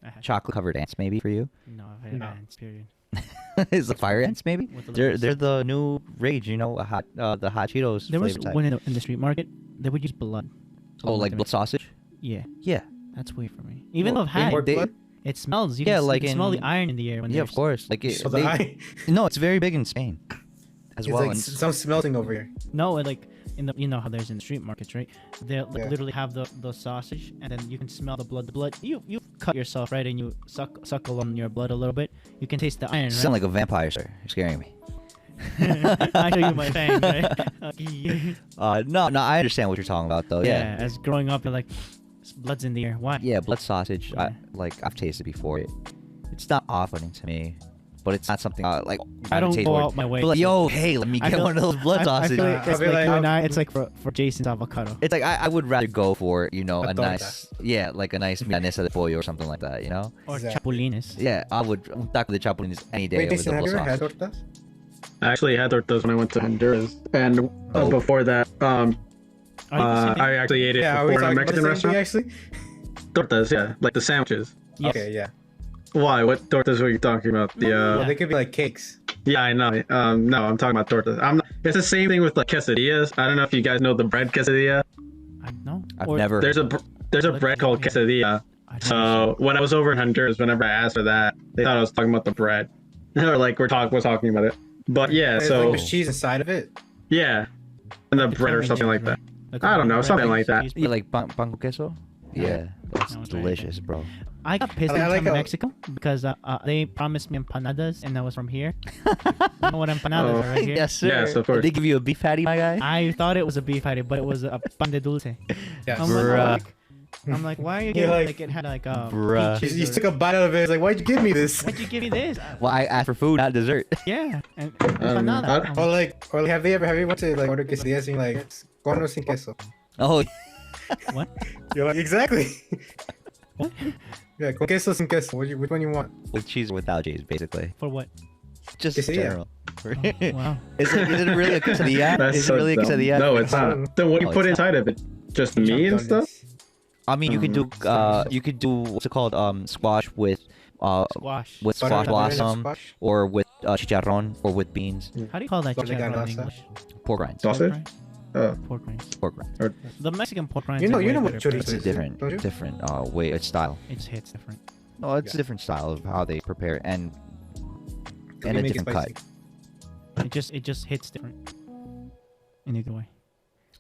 I had.
chocolate covered ants, maybe for you.
No, I've had
No.
ants, period.
Is the fire ants maybe?
With the
They're
little-
the new rage, you know, the hot Cheetos
There was
flavor type.
one in the street market. They would use blood.
Oh, like blood sausage?
Yeah,
Yeah.
that's weird for me. Even
Well,
though I've had
Pork
they-
blood?
it smells. You
Yeah,
can,
like
you can smell the
in-
iron in the air when
Yeah, of
there's-
course. Like
So the eye.
no, it's very big in Spain as
It's
well.
like
and
some smelting over here.
No, like in the how there's in the street markets, right? They'll like,
Yeah.
literally have the sausage, and then you can smell the blood. The blood you cut yourself, right, and you suckle on your blood a little bit. You can taste the iron,
You
right?
sound like a vampire, sir. You're scaring me.
I show you my fangs, right?
No, I understand what you're talking about, though.
yeah.
Yeah.
As growing up, you're like, blood's in the air. Why?
Yeah, blood sausage.
Yeah.
I've tasted before. It's not off-putting to me, but it's not something like
I don't
gravitate
go
toward.
out my way.
But like, yo, hey, let me
I
get
feel-
one of those blood
I
sausages.
feel like it's
I'll be
like
like,
you and
I'll-
I. It's like for Jason's avocado.
It's like I would rather go for a
torta.
nice like a nice milanesa de pollo or something like that,
Or
Exactly.
chapulines.
Yeah, I would taco de chapulines any day
Wait,
over
Jason,
the
have you
blood
ever had
sausage.
tortas?
I actually had tortas when I went to Honduras, and
Oh.
before that, I actually ate it
Yeah, are we
before in a
talking about
Mexican
the same
restaurant.
thing, actually?
Tortas, yeah, like the sandwiches.
Yes.
Okay, yeah.
Why? What tortas were you talking about? The
Well, they could be like cakes.
yeah, I know. No, I'm talking about tortas. It's the same thing with like quesadillas. I don't know if you guys know the bread quesadilla.
I know.
I've
Or-
never.
There's a bread called quesadilla.
I don't
So
know.
when I was over in Honduras, whenever I asked for that, they thought I was talking about the bread, or like we're talking about it. But yeah,
It's
so
like there's cheese inside of it.
yeah, and the bread or something like that. I don't know, something like that.
You like pan con queso? Yeah, that's
That was very
delicious, bro.
I got pissed
I
one
like
time in
how-
Mexico because they promised me empanadas and I was from here. You know what empanadas
Oh.
are right here?
Yes, sir.
Yes, of course.
Did they give you a beef patty, my guy?
I thought it was a beef patty, but it was a pan de dulce.
Yes.
I'm like, why are you
You're
giving
like-
like it had like
Bruh.
peaches
You
or-
took a bite out of it. It's like, why'd you give me this?
Why'd you give me this?
Well, I asked for food, not dessert.
Yeah, and empanada.
I-
I'm
Or
like,
like, have you ever went to like order quesadillas and you're like, con o sin queso?
Oh,
what?
You're like, exactly.
What?
Yeah, con queso, sin queso. Which one you want?
with cheese or without cheese, basically.
For what?
Just
Quesadilla.
general.
Wow.
Is it really a quesadilla?
That's
Is it
so
really a
dumb.
quesadilla?
No, it's
I
not.
don't-
Then what do you
Oh,
put
it's
inside of it? Just meat and stuff?
I mean, you could do what's it called? Squash with
Squash.
with squash blossom, or with chicharron, or with beans,
How do you call that
Squash
chicharron in
ganasa.
English?
pork rinds.
Sausage?
Pork rinds.
Pork rinds.
The Mexican pork rinds.
You know
are way
what
better,
chorizo
It's
but
a
is,
different
don't you?
way. It's style.
It hits different.
No, it's a
Yeah.
different style of how they prepare it, and
You
a
make it
different cut.
spicy.
It just hits different. In either way.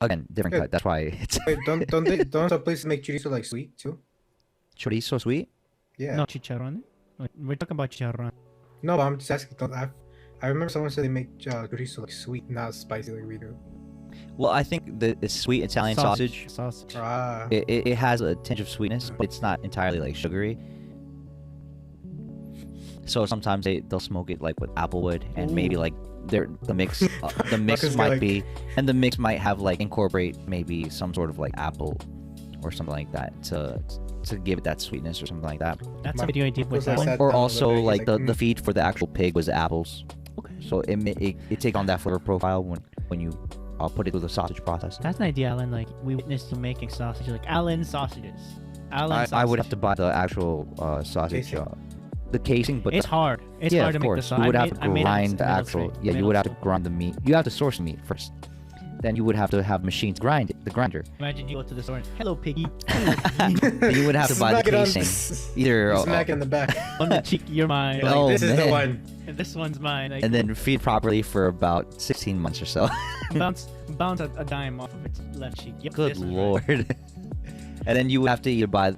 Again, different
Good.
cut. That's why it's
Wait, don't some places make chorizo like sweet too?
chorizo sweet.
Yeah.
No chicharron. Wait, we're talking about chicharron.
No, but I'm just asking. I remember someone said they make chorizo like sweet, not spicy like we do.
Well, I think the sweet Italian sausage.
Sausage.
Ah.
It has a tinge of sweetness, but it's not entirely like sugary. So sometimes they'll smoke it like with applewood, and maybe like the mix
Marcus
might
like-
be, and the mix might have like incorporate maybe some sort of like apple or something like that to give it that sweetness or something like that.
That's
My-
a video I did with
Looks like
that one.
sad.
Or
down a
also
little bit,
like
he's
the
like,
the feed for the actual pig was apples,
Okay.
so it take on that flavor profile when you put it through the sausage process.
That's an idea, Alan. Like we witnessed you making sausage, like Alan sausages. Alan
I would have
sausage.
to buy the actual sausage,
Casing.
the casing, but
It's hard. It's
yeah,
hard to
of
make the
course.
sausage.
You would have to grind the actual. Yeah, you would have to grind the meat. You have to source the meat first. Then you would have to have machines grind it, the grinder.
Imagine you go to the store and, hello piggy.
You would have to buy the
Smack it on-
casing. Either
Smack it in the back.
On the cheek, you're mine.
Like,
Oh,
this is the
man.
one.
And this one's mine. Like,
and then feed properly for about 16 months or so.
bounce a dime off of its left cheek. Yep,
Good
this one's
lord.
mine.
And then you would have to either buy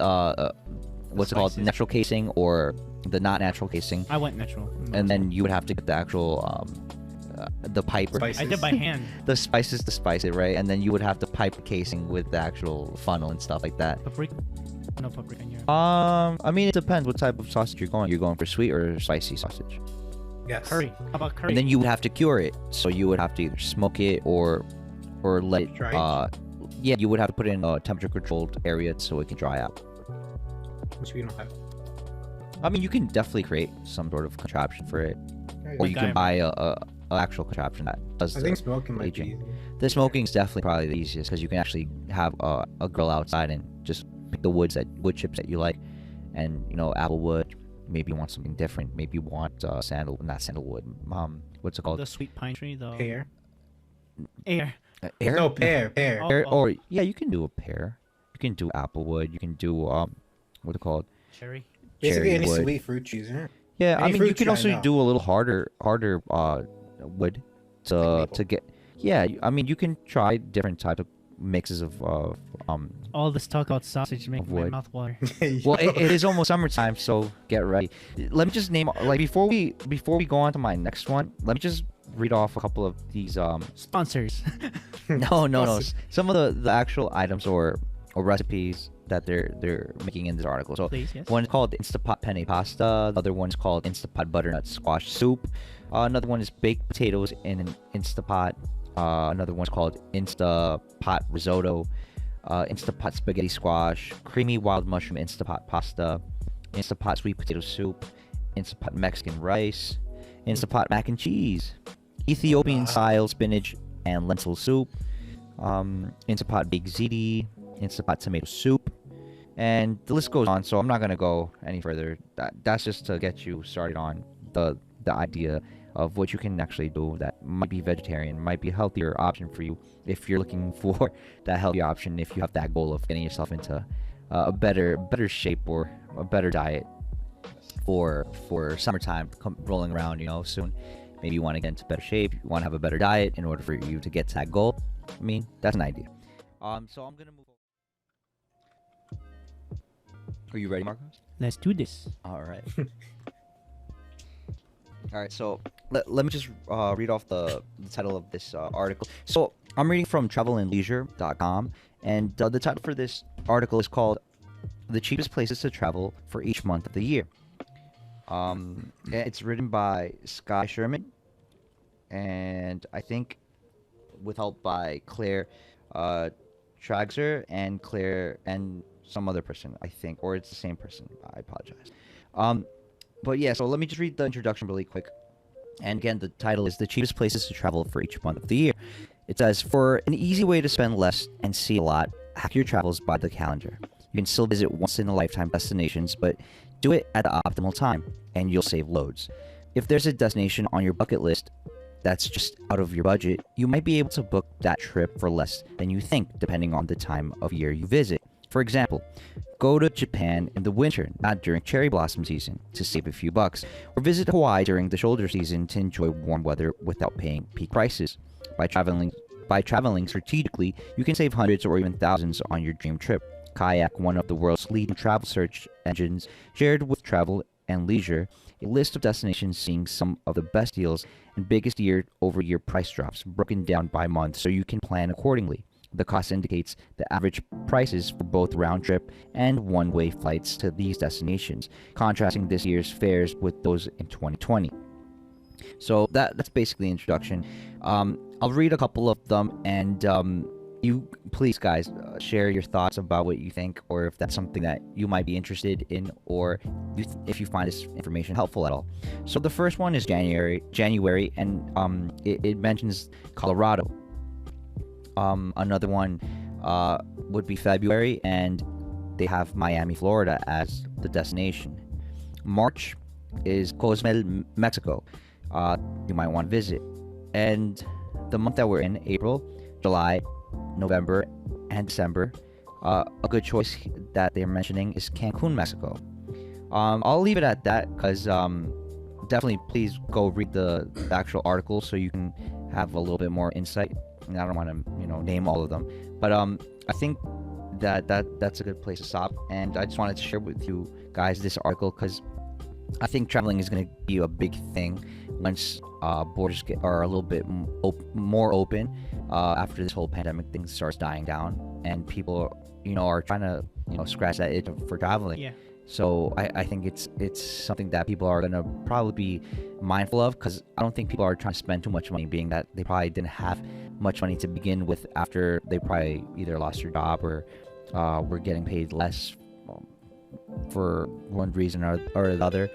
what's it called,
Spices.
natural casing, or the not natural casing.
I went natural.
And then you would have to get the actual the pipe.
Spices.
I did by hand.
The spices to spice it, right? And then you would have to pipe the casing with the actual funnel and stuff like that.
Paprika. No paprika in here.
I mean, it depends what type of sausage you're going. You're going for sweet or spicy sausage.
Yes.
Curry. How about curry?
And then you would have to cure it. So you would have to either smoke it or let it.
Dry
Yeah, you would have to put it in a temperature controlled area so it can dry out.
Which we don't have.
I mean, you can definitely create some sort of contraption for it,
Yeah,
or
yeah.
you can buy a actual contraption that does
I
the
think smoking might be
aging.
easier.
The smoking is definitely probably the easiest because you can actually have a grill outside and just pick the wood chips that you like, and applewood. Maybe you want something different. Maybe you want not sandalwood. What's it called?
the sweet pine tree, the
Pear.
air.
Air?
No, pear.
Oh,
Pear, or yeah, you can do a pear. You can do applewood. You can do what's it called?
Cherry.
Basically, any
wood.
sweet fruit cheese. Yeah.
Yeah, I
Any
mean, you
fruit
can
tree, I
also
know.
do a little harder wood to
Like maple.
get. yeah, I mean, you can try different types of mixes of
All this talk about sausage makes my
Wood.
mouth water.
well, it is almost summertime, so get ready. Let me just name, like, before we go on to my next one, let me just read off a couple of these
Sponsors.
no. Some of the actual items or recipes that they're making in this article. So
Please, yes.
one is called Instapot penne pasta. The other one is called Instapot butternut squash soup. Another one is baked potatoes in an Instapot. Another one's called Instapot risotto. Instapot spaghetti squash. Creamy wild mushroom Instapot pasta. Instapot sweet potato soup. Instapot Mexican rice. Instapot mac and cheese. Ethiopian style spinach and lentil soup. Instapot baked ziti. Instapot tomato soup. And the list goes on, so I'm not gonna go any further. That's just to get you started on the idea of what you can actually do that might be vegetarian, might be a healthier option for you if you're looking for that healthy option, if you have that goal of getting yourself into a better shape or a better diet for summertime rolling around, soon. Maybe you want to get into better shape, you want to have a better diet in order for you to get to that goal. I mean, that's an idea. So I'm gonna move over. Are you ready, Marcos?
Let's do this.
All right. All right, so let me just read off the title of this article. So I'm reading from travelandleisure.com, and the title for this article is called "The Cheapest Places to Travel for Each Month of the Year." It's written by Sky Sherman, and I think with help by Claire Traxler and Claire and some other person, I think, or it's the same person. I apologize. But yeah, so let me just read the introduction really quick. And again, the title is "The Cheapest Places to Travel for Each Month of the Year." It says, for an easy way to spend less and see a lot, hack your travels by the calendar. You can still visit once-in-a-lifetime destinations, but do it at the optimal time, and you'll save loads. If there's a destination on your bucket list that's just out of your budget, you might be able to book that trip for less than you think, depending on the time of year you visit. For example, go to Japan in the winter, not during cherry blossom season, to save a few bucks, or visit Hawaii during the shoulder season to enjoy warm weather without paying peak prices. By traveling strategically, you can save hundreds or even thousands on your dream trip. Kayak, one of the world's leading travel search engines, shared with Travel and Leisure a list of destinations seeing some of the best deals and biggest year-over-year price drops, broken down by month so you can plan accordingly. The cost indicates the average prices for both round-trip and one-way flights to these destinations, contrasting this year's fares with those in 2020. So that's basically the introduction. I'll read a couple of them, and you please, guys, share your thoughts about what you think, or if that's something that you might be interested in, or if you find this information helpful at all. So the first one is January, and it mentions Colorado. Another one would be February, and they have Miami, Florida as the destination. March is Cozumel, Mexico. You might want to visit. And the month that we're in, April, July, November, and December, a good choice that they're mentioning is Cancun, Mexico. I'll leave it at that because definitely please go read the actual article so you can have a little bit more insight. And I don't want to, name all of them, but I think that's a good place to stop. And I just wanted to share with you guys this article because I think traveling is going to be a big thing once borders are a little bit more open after this whole pandemic thing starts dying down, and people, are trying to, scratch that itch for traveling.
Yeah.
So I think it's something that people are gonna probably be mindful of, because I don't think people are trying to spend too much money, being that they probably didn't have much money to begin with after they probably either lost their job or were getting paid less for one reason or the other,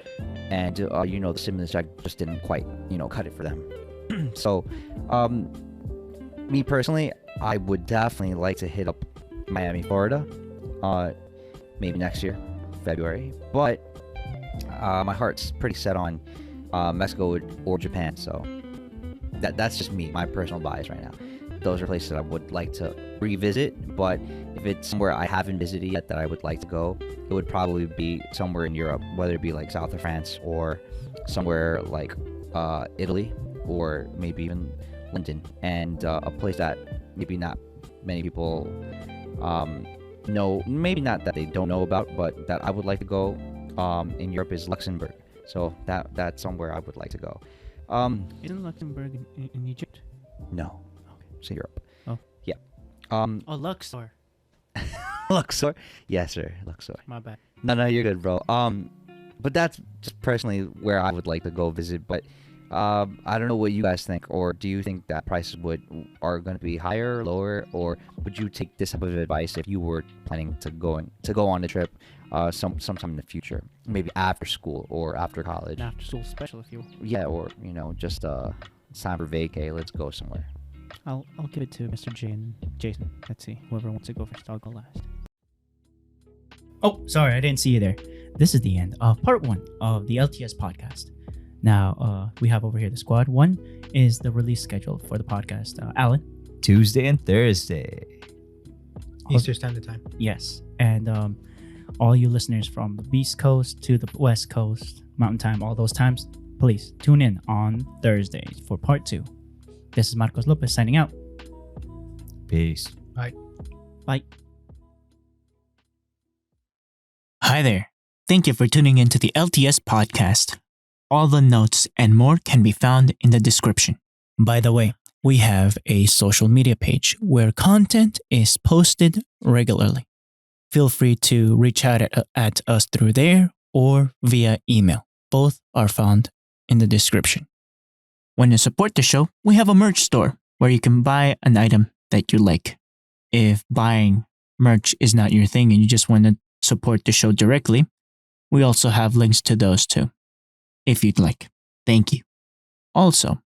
and the stimulus check just didn't quite cut it for them. So me personally, I would definitely like to hit up Miami, Florida, maybe next year, February, but my heart's pretty set on Mexico or Japan, so that's just me, my personal bias right now. Those are places that I would like to revisit, but if it's somewhere I haven't visited yet that I would like to go, it would probably be somewhere in Europe, whether it be like south of France or somewhere like Italy, or maybe even London, and a place that maybe not many people know, maybe not that they don't know about, but that I would like to go in Europe is Luxembourg. So that's somewhere I would like to go.
Isn't Luxembourg in Egypt?
No,
Okay.
it's in Europe.
Oh.
Yeah.
Oh, Luxor.
Luxor. Yes, sir. Luxor.
My bad.
No, you're good, bro. But that's just personally where I would like to go visit. But I don't know what you guys think, or do you think that prices are going to be higher, lower, or would you take this type of advice if you were planning to go on the trip sometime in the future, maybe after school or after college?
An after school special, if you will.
Yeah, or just it's time for vacay. Let's go somewhere.
I'll give it to Mr. J and Jason. Let's see. Whoever wants to go first, I'll go last. Oh, sorry, I didn't see you there. This is the end of part 1 of the LTS podcast. Now, we have over here the squad. 1 is the release schedule for the podcast. Alan?
Tuesday and Thursday.
Eastern Standard Time.
Yes. And all you listeners from the East Coast to the West Coast, Mountain Time, all those times, please tune in on Thursdays for part 2. This is Marcos Lopez signing out.
Peace.
Bye.
Bye. Hi there. Thank you for tuning in to the LTS podcast. All the notes and more can be found in the description. By the way, we have a social media page where content is posted regularly. Feel free to reach out at us through there or via email. Both are found in the description. When you support the show, we have a merch store where you can buy an item that you like. If buying merch is not your thing and you just want to support the show directly, we also have links to those too, if you'd like. Thank you. Also,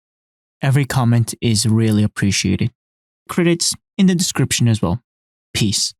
every comment is really appreciated. Credits in the description as well. Peace.